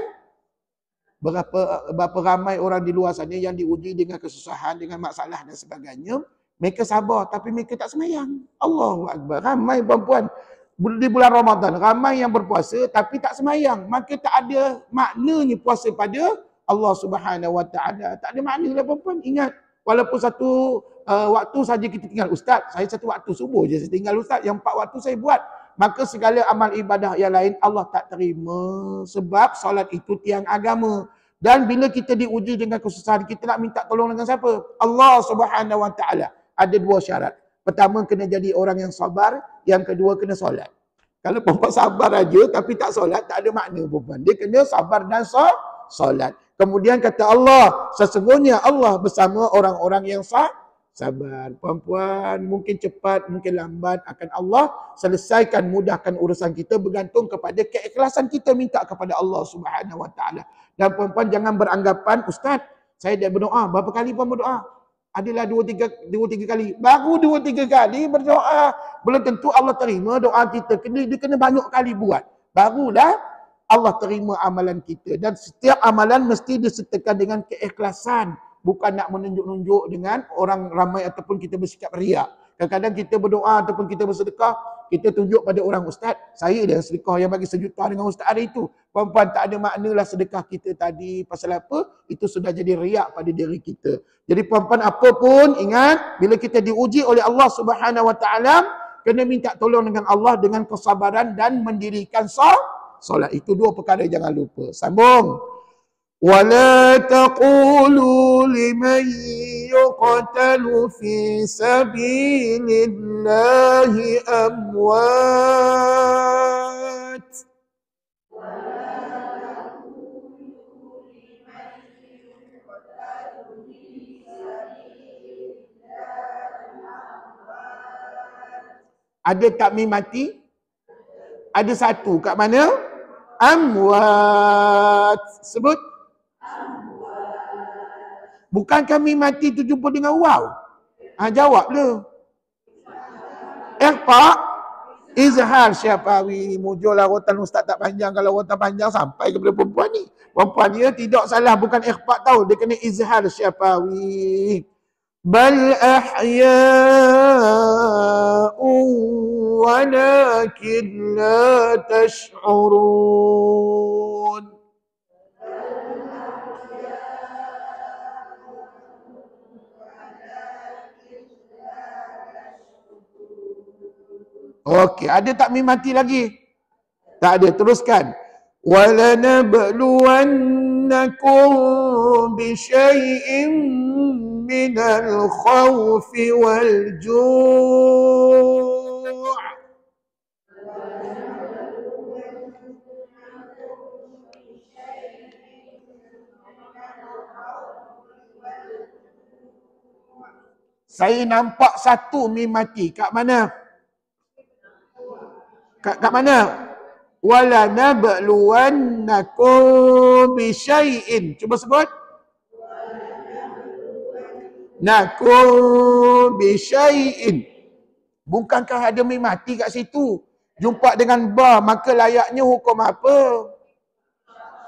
Berapa ramai orang di luar sana yang diuji dengan kesusahan, dengan masalah dan sebagainya. Mereka sabar tapi mereka tak semayang. Allahu Akbar. Ramai perempuan di bulan Ramadan, ramai yang berpuasa tapi tak semayang. Maka tak ada maknanya puasa pada Allah Subhanahu Wa Taala. Tak ada makna lah perempuan. Ingat, walaupun satu waktu saja kita tinggal. Ustaz, saya satu waktu subuh je saya tinggal Ustaz. Yang 4 waktu saya buat. Maka segala amal ibadah yang lain Allah tak terima. Sebab solat itu tiang agama. Dan bila kita diuji dengan kesusahan, kita nak minta tolong dengan siapa? Allah Subhanahu Wa Taala. Ada 2 syarat. Pertama, kena jadi orang yang sabar. Yang kedua, kena solat. Kalau perempuan sabar aja tapi tak solat, tak ada makna perempuan. Dia kena sabar dan solat. Kemudian kata Allah, sesungguhnya Allah bersama orang-orang yang sabar. Perempuan, mungkin cepat, mungkin lambat, akan Allah selesaikan, mudahkan urusan kita bergantung kepada keikhlasan kita minta kepada Allah Subhanahu Wa Taala. Dan perempuan jangan beranggapan, Ustaz, saya dah berdoa. Berapa kali pun berdoa? Adalah 2-3 kali. Baru 2-3 kali berdoa. Belum tentu Allah terima doa kita. Dia kena banyak kali buat. Barulah Allah terima amalan kita. Dan setiap amalan mesti disertakan dengan keikhlasan. Bukan nak menunjuk-nunjuk dengan orang ramai ataupun kita bersikap riak. Kadang-kadang kita berdoa ataupun kita bersedekah, kita tunjuk pada orang ustaz, saya dah sedekah yang bagi 1 juta dengan ustaz hari itu. Puan-puan, tak ada maknalah sedekah kita tadi. Pasal apa? Itu sudah jadi riak pada diri kita. Jadi puan-puan, apa pun ingat, bila kita diuji oleh Allah Subhanahu Wa Taala, kena minta tolong dengan Allah dengan kesabaran dan mendirikan solat. Itu 2 perkara jangan lupa. Sambung. وَلَا تَقُولُوا لِمَنْ يُقْتَلُ فِي سَبِيلِ اللَّهِ أَمْوَاتٌ. Ada takmim mati? Ada 1. Kat mana? Amwat. Sebut. Bukan kami mati tu jumpa dengan waw. Jawab le. Pak Izhar Syafawi. Mujurlah rotan ustaz tak panjang. Kalau rotan panjang sampai kepada perempuan ni. Perempuan dia tidak salah. Bukan ikhfa tahu. Dia kena Izhar Syafawi. Bal ahya'u walakin la tash'urun. Okey, ada takmim mati lagi? Tak ada, teruskan. وَلَنَبْلُوَنَّكُمْ بِشَيْءٍ مِّنَ الْخَوْفِ وَالْجُوعِ. Saya nampak 1 mim mati. Kat mana? Kat mana? Wala nabluwannakum bisyai'in. Cuba sebut. Nakum bisyai'in. Bukankah ada mim mati kat situ? Jumpa dengan ba, maka layaknya hukum apa?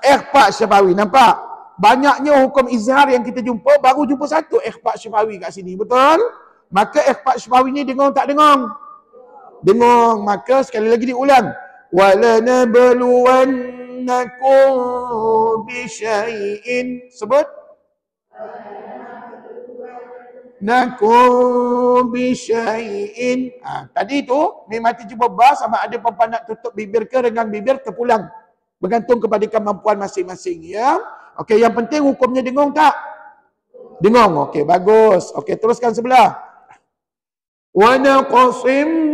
Ikhfa syafawi. Nampak? Banyaknya hukum izhar yang kita jumpa, baru jumpa 1 ikhfa syafawi kat sini. Betul? Maka ikhfa syafawi ni dengar tak dengar? Dengar. Maka sekali lagi diulang. وَلَنَبْلُوَنَّكُمْ بِشَيْءٍ. Sebut. Nakum bisyai'in. Tadi tu mim mati jumpa ba, sama ada perempuan nak tutup bibir ke renggang bibir terpulang. Bergantung kepada kemampuan masing-masing, ya. Okey, yang penting hukumnya dengung tak? Dengung. Okey, bagus. Okey, teruskan sebelah. Wa naqsim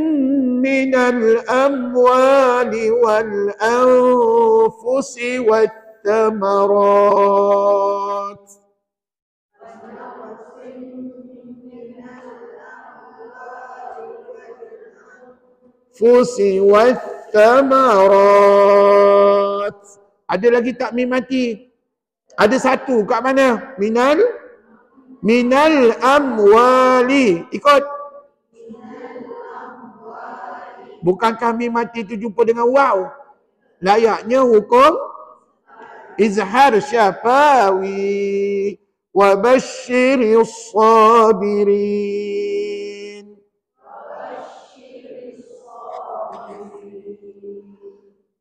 minal amwali wal anfusi wat thamarat. Fusi wat thamarat. Ada lagi tak mim mati? Ada 1. Kat mana? Minal amwali. Ikut. Bukankah mim mati itu jumpa dengan waw? Layaknya hukum izhar syafawi. Wa basyiris sabirin.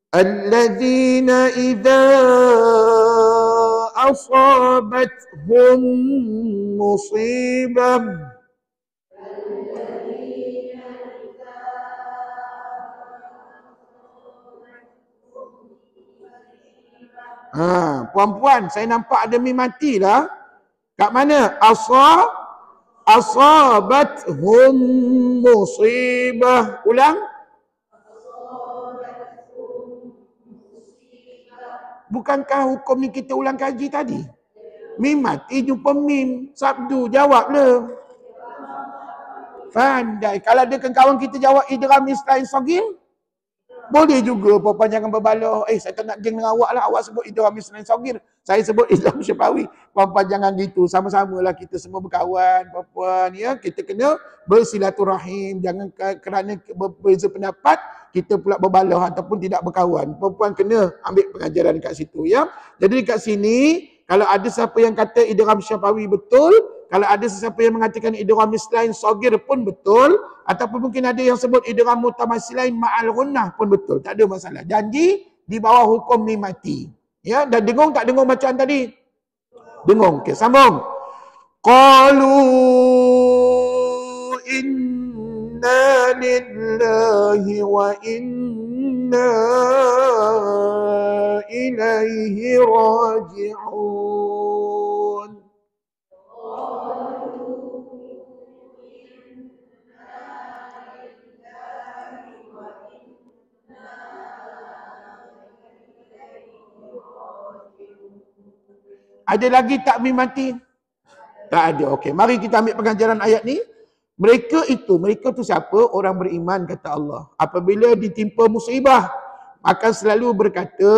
الذين إذا أصابتهم مصيبة puan-puan, saya nampak ada mim mati lah. Kat mana? Asabathum musibah. Ulang. Bukankah hukum ni kita ulang kaji tadi? Mim mati jumpa mim. Sabdu, jawab le. Pandai. Kalau ada kawan kita jawab idgham istain sagir, Boleh juga puan-puan jangan berbalah. Saya tak nak geng dengan awak lah. Awak sebut Idram Isnin Sogir. Saya sebut Idram Syafawi. Puan-puan jangan gitu. Sama-samalah kita semua berkawan. Puan-puan ya. Kita kena bersilaturahim. Jangan kerana berbeza pendapat, kita pula berbalah ataupun tidak berkawan. Puan-puan kena ambil pengajaran dekat situ ya. Jadi dekat sini, kalau ada siapa yang kata Idram Syafawi betul, kalau ada sesiapa yang mengatakan idgham mislain sagir pun betul, ataupun mungkin ada yang sebut idgham mutamasilain ma'al gunnah pun betul, tak ada masalah. Janji di bawah hukum mimati. Ya, dan dengung tak dengung bacaan tadi? Dengung. Okey, sambung. Qalu inna lillahi wa inna ilaihi raji'un. Ada lagi takmim mati? Tak ada. Okey, mari kita ambil pengajaran ayat ni. Mereka tu siapa? Orang beriman kata Allah. Apabila ditimpa musibah, akan selalu berkata,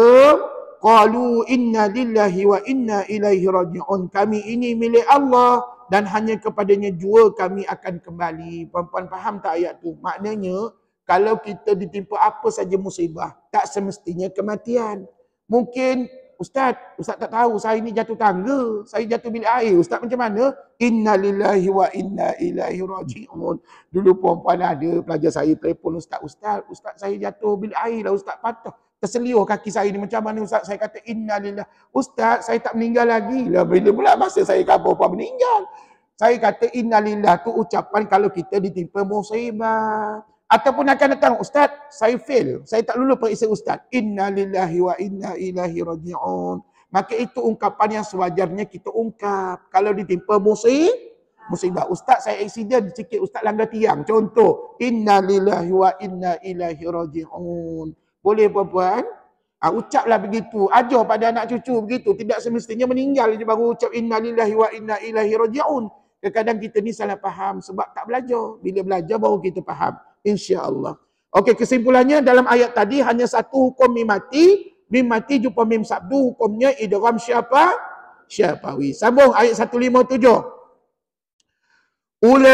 qalu inna lillahi wa inna ilaihi raji'un. Kami ini milik Allah dan hanya kepadanya jua kami akan kembali. Puan-puan faham tak ayat tu? Maknanya, kalau kita ditimpa apa saja musibah, tak semestinya kematian. Mungkin Ustaz tak tahu saya ni jatuh tangga, saya jatuh bilik air. Ustaz macam mana? Inna lillahi wa inna ilaihi raji'un. Dulu puan-puan ada pelajar saya telefon Ustaz, saya jatuh bilik air lah Ustaz, patah. Terseliuh kaki saya ni, macam mana Ustaz? Saya kata inna lillahi. Ustaz, saya tak meninggal lagi. Lah bila pula masa saya khabar puan meninggal. Saya kata inna lillahi tu ucapan kalau kita ditimpa musibah. Ataupun akan datang, Ustaz, saya fail. Saya tak lulus periksa Ustaz. Inna lillahi wa inna ilaihi raji'un. Maka itu ungkapan yang sewajarnya kita ungkap. Kalau ditimpa musibah. Ustaz, saya accident sikit. Ustaz langgar tiang. Contoh, inna lillahi wa inna ilaihi raji'un. Boleh puan-puan? Ucaplah begitu. Ajar pada anak cucu begitu. Tidak semestinya meninggal je baru ucap inna lillahi wa inna ilaihi raji'un. Kadang-kadang kita ni salah faham sebab tak belajar. Bila belajar baru kita faham. InsyaAllah. Okey, kesimpulannya dalam ayat tadi hanya satu hukum mim mati. Mim mati jumpa mim sabdu, hukumnya idgham syafawi. Sambung ayat 157. Ulaika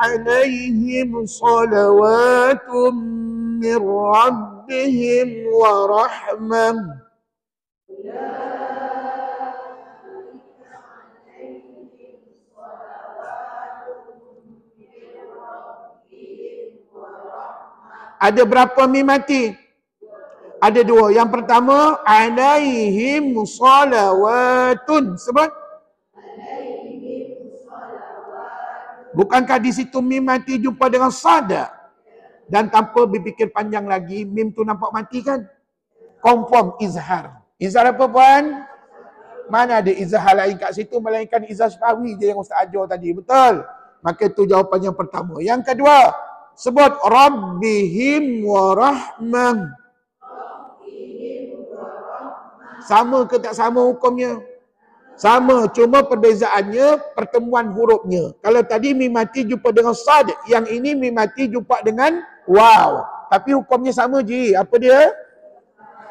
alaihim salawatun min rabbihim wa rahmah. Ada berapa mim mati? Ada dua. Yang pertama, alaihim salawatun. Sebut. Bukankah di situ mim mati jumpa dengan sada? Dan tanpa berfikir panjang lagi, mim tu nampak mati kan? Confirm izhar. Izhar apa puan? Mana ada izhar lain kat situ, melainkan izhar syafawi je yang Ustaz ajar tadi. Betul? Maka itu jawapan yang pertama. Yang kedua, sebut Rabbihim wa rahmah. Sama ke tak sama hukumnya? Sama, cuma perbezaannya pertemuan hurufnya. Kalau tadi mim mati jumpa dengan sad, yang ini mim mati jumpa dengan waw. Tapi hukumnya sama je. Apa dia?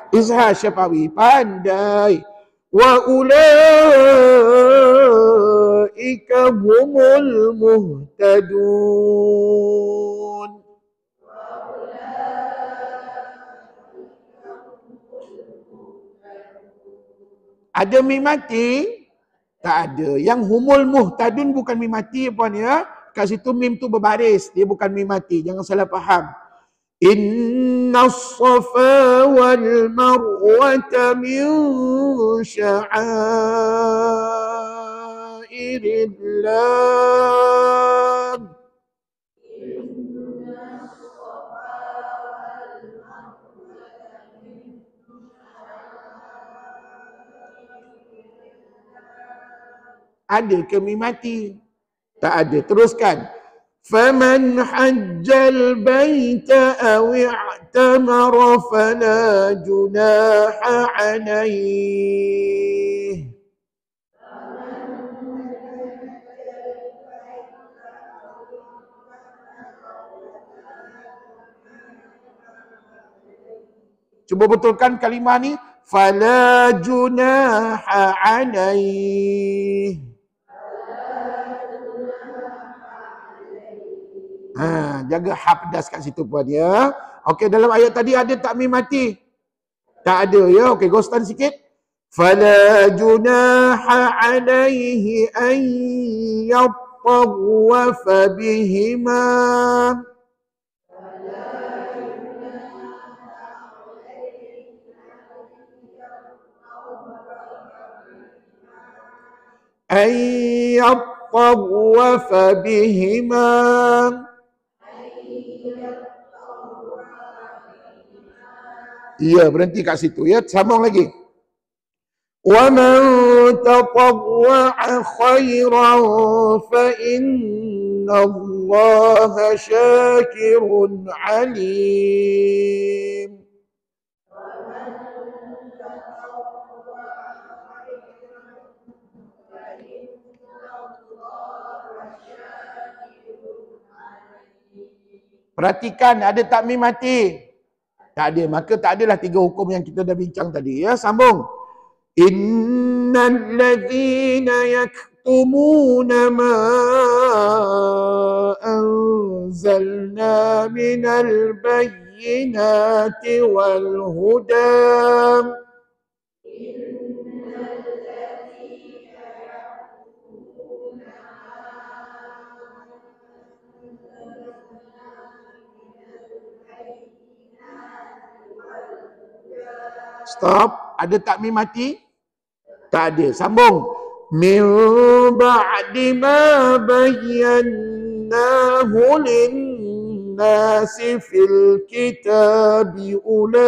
Izhar syafawi. Pandai. Wa ulaika humul muhtadun. Ada mim mati? Tak ada. Yang humul muhtadun bukan mim mati puan ya. Kat situ mim tu berbaris, dia bukan mim mati. Jangan salah faham. Inna as-safa wal marwata min sya'airillah. Ada ke mim mati? Tak ada. Teruskan. Faman hajjal baita aw i'tamara fala junaha alaih. Cuba betulkan kalimah ni. Fala junaha alaih. Jaga ha pedas kat situ puan ya. Okey, dalam ayat tadi ada tak mim mati? Tak ada ya. Okey, ghostan sikit. Fala junaha alaihi an yattawafa bihima. أن يطوف بهما. Ya, berhenti kat situ ya. Sambung lagi. وَمَنْ تَطَوَّعَ خَيْرًا فَإِنَّ اللَّهَ شَاكِرٌ عَلِيمٌ. Perhatikan, ada tak mim mati? Tak ada. Maka tak adalah 3 hukum yang kita dah bincang tadi ya. Sambung. Innal ladzina yaktumuna ma anzalna minal bayyinati wal huda. Stop. Ada tak mim mati? Tak ada. Sambung. Min ba'di ma bayyanahu lin-nasi fil kitabi ulaik.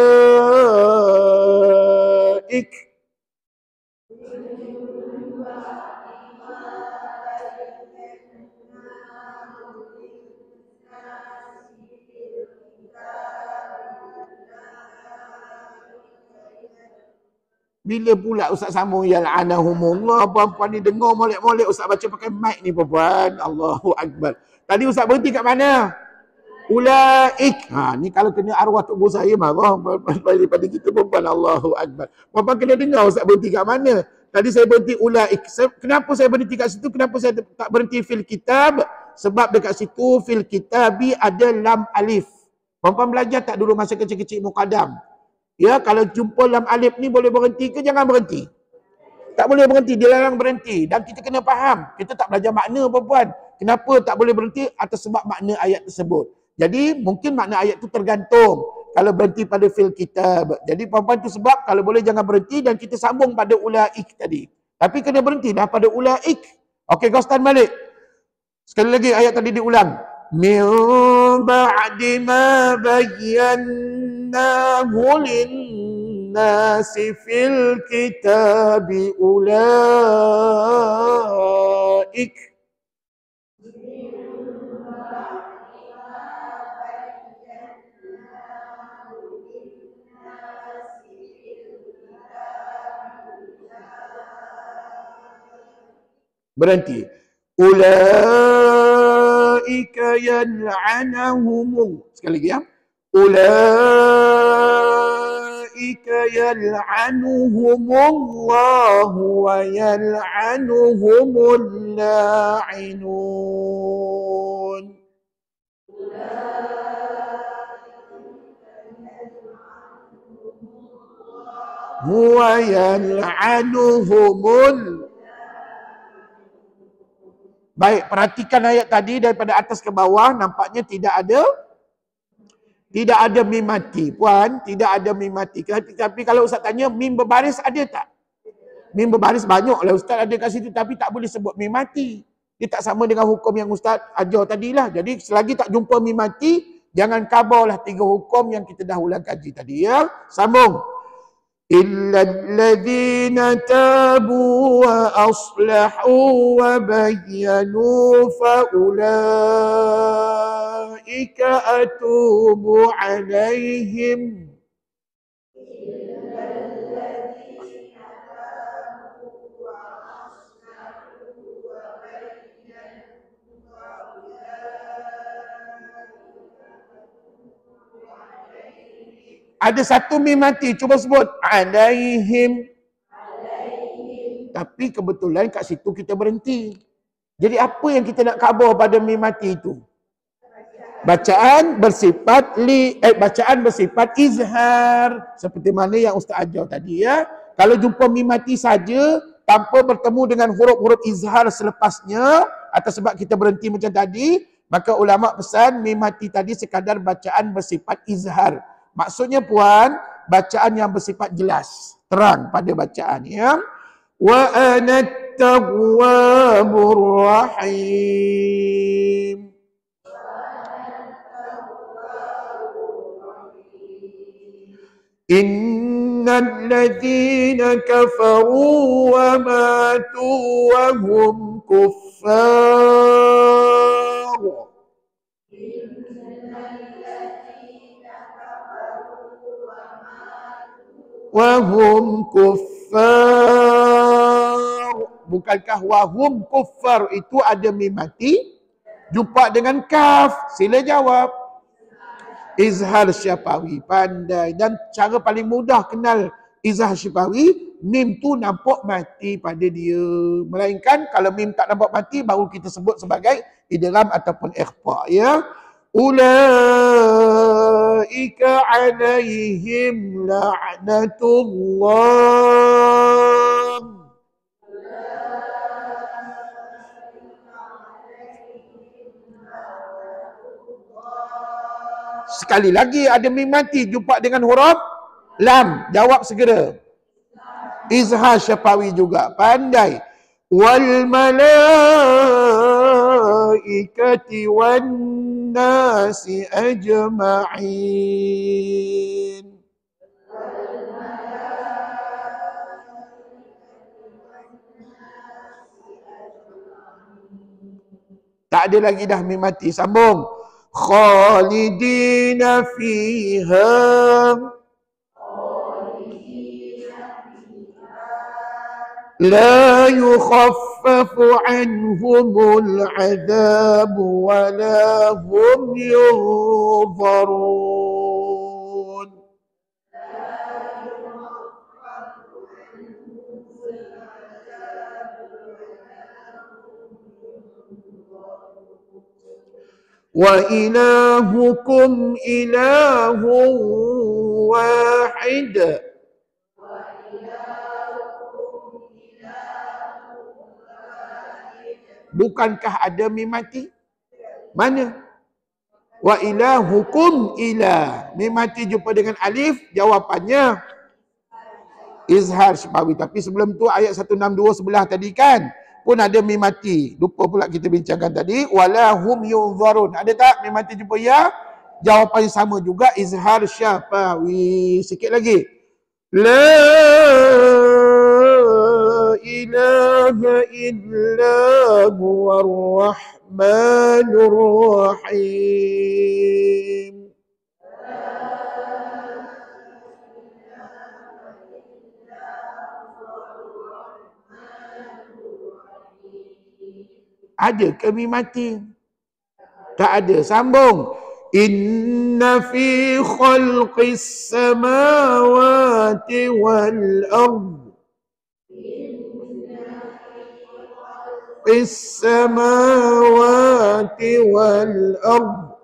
Bila pula Ustaz sambung yal'anahumullah, puan-puan ni dengar molek-molek Ustaz baca pakai mic ni puan-puan. Allahu Akbar. Tadi Ustaz berhenti kat mana? Ulaik. Ni kalau kena arwah tubuh saya marah daripada kita puan-puan. Allahu Akbar. Puan-puan kena dengar Ustaz berhenti kat mana? Tadi saya berhenti ulaik. Kenapa saya berhenti kat situ? Kenapa saya tak berhenti fil kitab? Sebab dekat situ fil kitabi ada lam alif. Puan-puan belajar tak dulu masa kecil-kecil muqaddam? Ya, kalau jumpa lam alif ni boleh berhenti ke jangan berhenti? Tak boleh berhenti, dilarang berhenti. Dan kita kena faham, kita tak belajar makna puan-puan. Kenapa tak boleh berhenti? Atas sebab makna ayat tersebut. Jadi, mungkin makna ayat itu tergantung. Kalau berhenti pada fil kitab. Jadi, puan-puan itu sebab kalau boleh jangan berhenti dan kita sambung pada ulaik tadi. Tapi kena berhenti dah pada ulaik. Okey, ghostan balik. Sekali lagi ayat tadi diulang. Min ba'di ma bayyanahu lin-nasi fil kitabi ulaik. Berhenti. Ulaika yal'anahumul. Sekali lagi ya. Ulaika yal'anuhumullahu wa yal'anuhumul la'inun. Huwa yal'anuhumul. Baik, perhatikan ayat tadi daripada atas ke bawah, nampaknya tidak ada mim mati. Puan, tidak ada mim mati. Tapi kalau Ustaz tanya, mim berbaris ada tak? Mim berbaris banyaklah Ustaz ada kat situ, tapi tak boleh sebut mim mati. Dia tak sama dengan hukum yang Ustaz ajar tadilah. Jadi selagi tak jumpa mim mati, jangan kabarlah 3 hukum yang kita dah ulang kaji tadi ya. Sambung. إلا الذين تابوا وأصلحوا وبينوا فأولئك أتوب عليهم. Ada satu mim mati. Cuba sebut. Alaihim. Tapi kebetulan kat situ kita berhenti. Jadi apa yang kita nak khabar pada mim mati itu? Bacaan bersifat izhar. Seperti mana yang Ustaz ajar tadi ya. Kalau jumpa mim mati saja tanpa bertemu dengan huruf-huruf izhar selepasnya, atau sebab kita berhenti macam tadi, maka ulama pesan mim mati tadi sekadar bacaan bersifat izhar. Maksudnya puan, bacaan yang bersifat jelas, terang pada bacaan ya. Wa anat tawwabur rahim. Innal ladzina kafaru wa matu wa hum kuffar. Wa hum kuffar. Bukankah wa hum kuffar itu ada mim mati? Jumpa dengan kaf. Sila jawab. Izhar syafawi. Pandai. Dan cara paling mudah kenal izhar syafawi, mim tu nampak mati pada dia. Melainkan kalau mim tak nampak mati, baru kita sebut sebagai idgham ataupun ikhfa ya. Ulaika alaihim la'natullah. Sekali lagi ada mim mati jumpa dengan huruf lam. Jawab segera. Izhar syafawi juga. Pandai. Wal malaikati wan nasi ajma'in. Tak ada lagi dah mim mati. Sambung. Khalidina fiha la yukhaffafu anhumul adhab wa la hum yunzarun. Wa ilahukum ilahun wahid. Bukankah ada mim mati? Mana? Wa ilahukum ilah. Mim mati jumpa dengan alif, jawapannya izhar syafawi. Tapi sebelum tu ayat 162 sebelah tadi kan pun ada mim mati. Lupa pula kita bincangkan tadi. Walahum yunzarun. Ada tak mim mati jumpa ya? Jawapannya sama juga, izhar syafawi. Sikit lagi. La ilaha illa huwar rahmanur rahim. Ada ke mim mati? Tak ada. Sambung. Inna fi khalqis samawati wal ard. Fis samawati wal ard.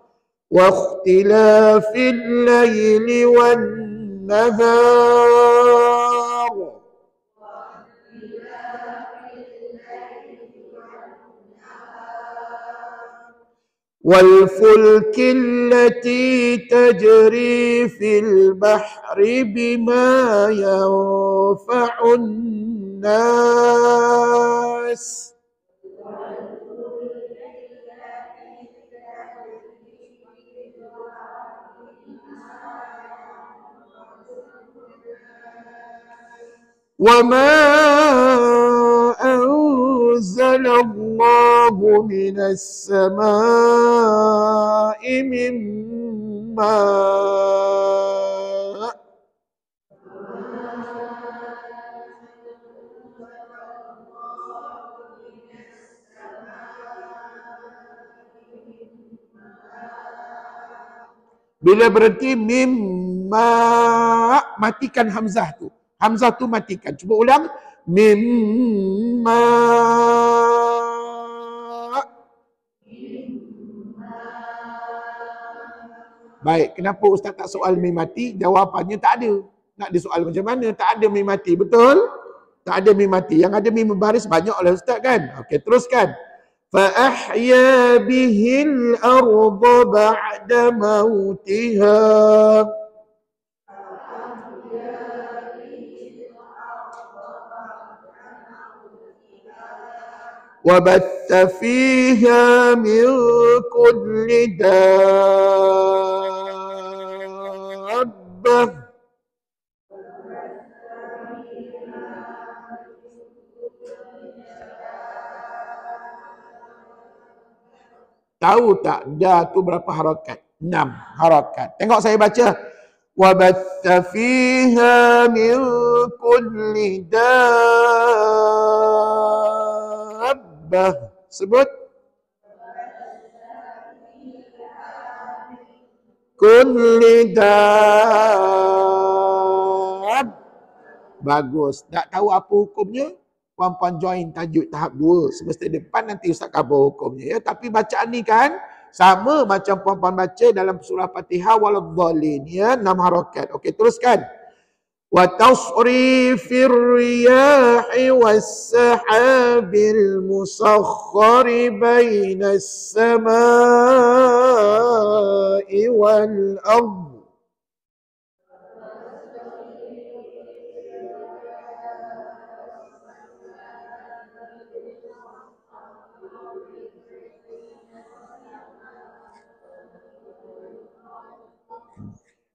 Wa ikhtilafil layli wan nahar. والفلك التي تجري في البحر بما ينفع الناس وما أنزل الله من السماء من ماء bila berhenti mim mimma, matikan hamzah tu. Hamzah tu matikan. Cuba ulang. Mimma. Baik, kenapa ustaz tak soal mim mati? Jawapannya tak ada. Nak disoal macam mana? Tak ada mim mati, betul? Tak ada mim mati. Yang ada mim baris banyak oleh ustaz kan? Okey, teruskan. Fa ahya bihil arda ba'da mautiha. وبث فيها من كل دابة. Tahu tak da tu berapa harakat? 6 harakat. Tengok saya baca. وَبَثَّ فِيهَا مِنْ كُلِّ دَابَّةٍ. Sebut. Kulli dab. Bagus. Tak tahu apa hukumnya? Puan-puan join tajuk tahap 2. Semester depan nanti Ustaz cover hukumnya. Ya. Tapi bacaan ni kan sama macam puan-puan baca dalam surah Fatihah waladhdallin. Ya, 6 harakat. Okey, teruskan. Wa tasrifir riyahi was-sahabil musakhkhari bainas samai wal ardh.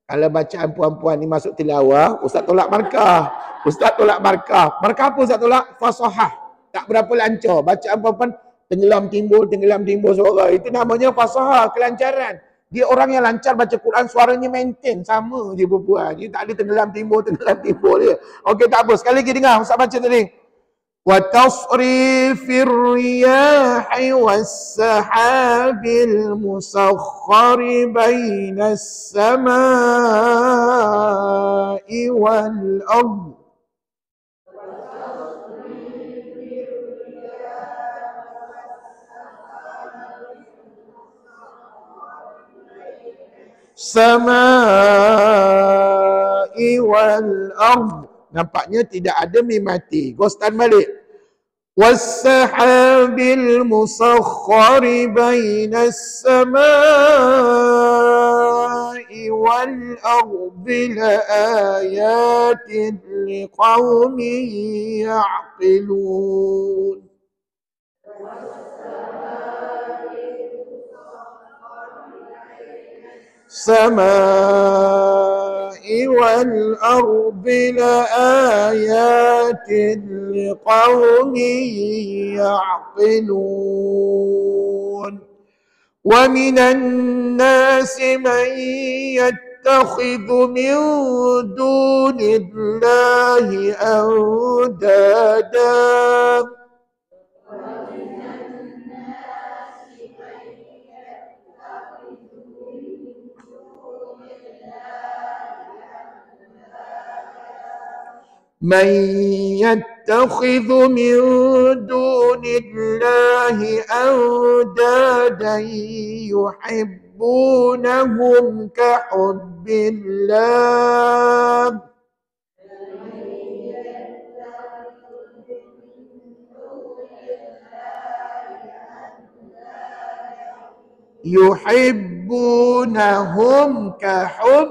Kalau bacaan puan-puan ni masuk tilawah, Ustaz tolak markah. Ustaz tolak markah. Markah apa Ustaz tolak? Fasahah. Tak berapa lancar. Bacaan puan-puan tenggelam timbul suara. Itu namanya fasahah, kelancaran. Dia orang yang lancar baca Quran, suaranya maintain. Sama je perempuan. Dia tak ada tenggelam timbul dia. Okey, tak apa. Sekali lagi dengar. Ustaz baca tadi. وتصريف الرياح والسحاب المسخر بين السماء والأرض. السماء والأرض. Nampaknya tidak ada mim mati. Ghostan balik. وَالسَّحَابِ الْمُسَخَّرِ بَيْنَ السَّمَاءِ وَالْأَرْضِ لَآيَاتٍ لِقَوْمٍ يَعْقِلُونَ. السماء والأرض لآيات لقوم يعقلون. ومن الناس من يتخذ من دون الله أندادا من يتخذ من دون الله أندادا يحبونهم كحب الله يحبونهم كحب.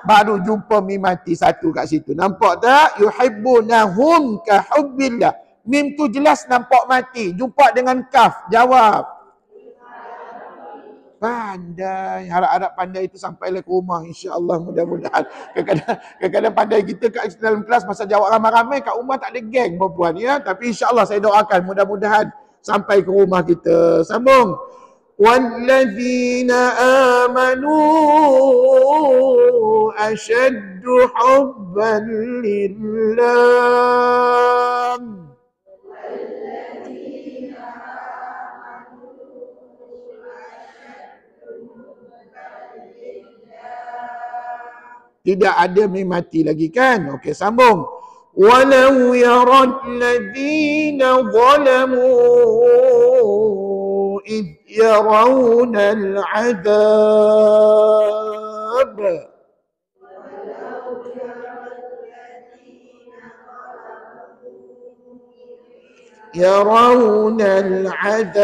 Baru jumpa mim mati satu kat situ. Nampak tak? Yuhibbunahum ka hubbillah. Mim tu jelas nampak mati. Jumpa dengan kaf. Jawab. Pandai. Harap-harap pandai itu sampailah ke rumah. InsyaAllah mudah-mudahan. Kadang-kadang pandai kita kat dalam kelas masa jawab ramai-ramai. Kat rumah tak ada geng perempuan. Ya? Tapi insyaAllah saya doakan mudah-mudahan sampai ke rumah kita. Sambung. وَالَّذِينَ آمَنُوا أَشَدُّ حُبًّا لِلَّهِ. Tidak ada mim mati lagi kan? Okey, sambung. Walau yarad ladhina zalamu idh yarawna al-'adab. يرون العذاب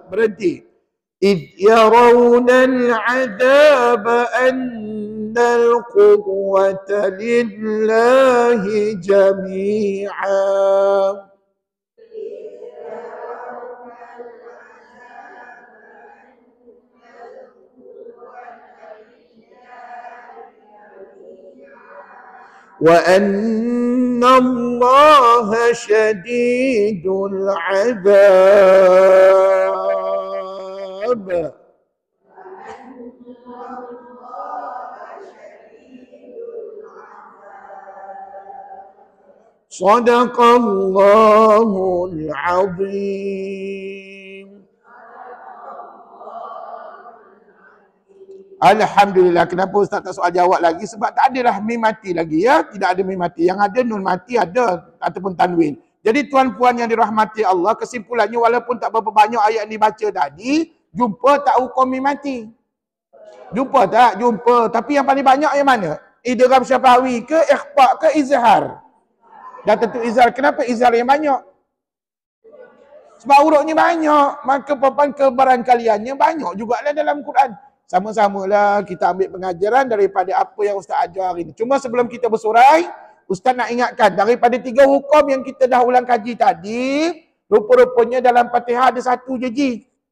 berhenti إذ يرون العذاب أن القوة لله جميعا وأن الله شديد العذاب صدق الله العظيم. Alhamdulillah. Kenapa Ustaz tak soal jawab lagi? Sebab tak adalah mim mati lagi ya. Tidak ada mim mati. Yang ada nun mati ada ataupun tanwin. Jadi tuan-puan yang dirahmati Allah, kesimpulannya walaupun tak berapa banyak ayat yang dibaca tadi, jumpa tak hukum mim mati? Jumpa tak? Jumpa. Tapi yang paling banyak yang mana? Idgham syafawi ke, ikhfa ke, izhar? Dah tentu izhar. Kenapa izhar yang banyak? Sebab hurufnya banyak. Maka papan kebarangkaliannya banyak jugalah dalam Quran. Sama-samalah kita ambil pengajaran daripada apa yang Ustaz ajar hari ini. Cuma sebelum kita bersurai, Ustaz nak ingatkan daripada 3 hukum yang kita dah ulang kaji tadi, rupa-rupanya dalam Fatihah ada 1 je ji,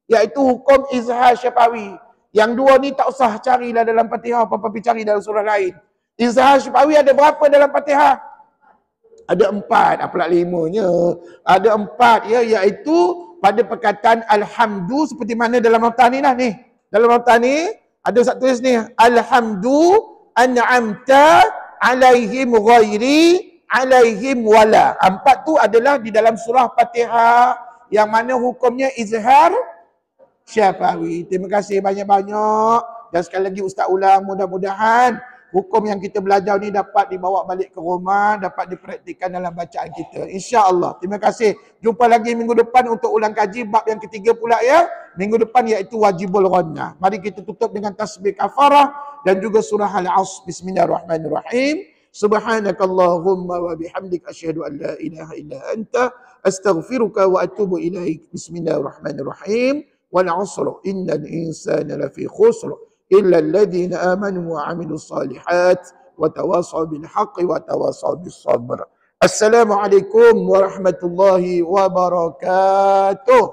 iaitu hukum izhar syafawi. Yang 2 ni tak usah carilah dalam Fatihah, apa-apa pergi cari dalam surah lain. Izhar syafawi ada berapa dalam Fatihah? Ada 4, apalah 5-nya. Ada 4 ya, iaitu pada perkataan alhamdu seperti mana dalam nota ni lah ni. Dalam nota ni ada Ustaz tulis ni, alhamdu an'amta alaihim ghairi alaihim wala. 4 tu adalah di dalam surah Fatihah yang mana hukumnya izhar syafawi. Terima kasih banyak-banyak. Dan sekali lagi Ustaz ulang, mudah-mudahan hukum yang kita belajar ni dapat dibawa balik ke rumah, dapat dipraktikkan dalam bacaan kita. InsyaAllah. Terima kasih. Jumpa lagi minggu depan untuk ulang kaji bab yang ketiga pula ya. Minggu depan iaitu wajibul ghannah. Mari kita tutup dengan tasbih kafarah dan juga surah Al-Asr. Bismillahirrahmanirrahim. Subhanakallahumma wa bihamdik asyhadu an la ilaha illa anta astaghfiruka wa atubu ilaik. Bismillahirrahmanirrahim. Wal 'asr innal insana lafi khusr إلا الذين آمنوا وعملوا الصالحات وتواصوا بالحق وتواصوا بالصبر. السلام عليكم ورحمة الله وبركاته.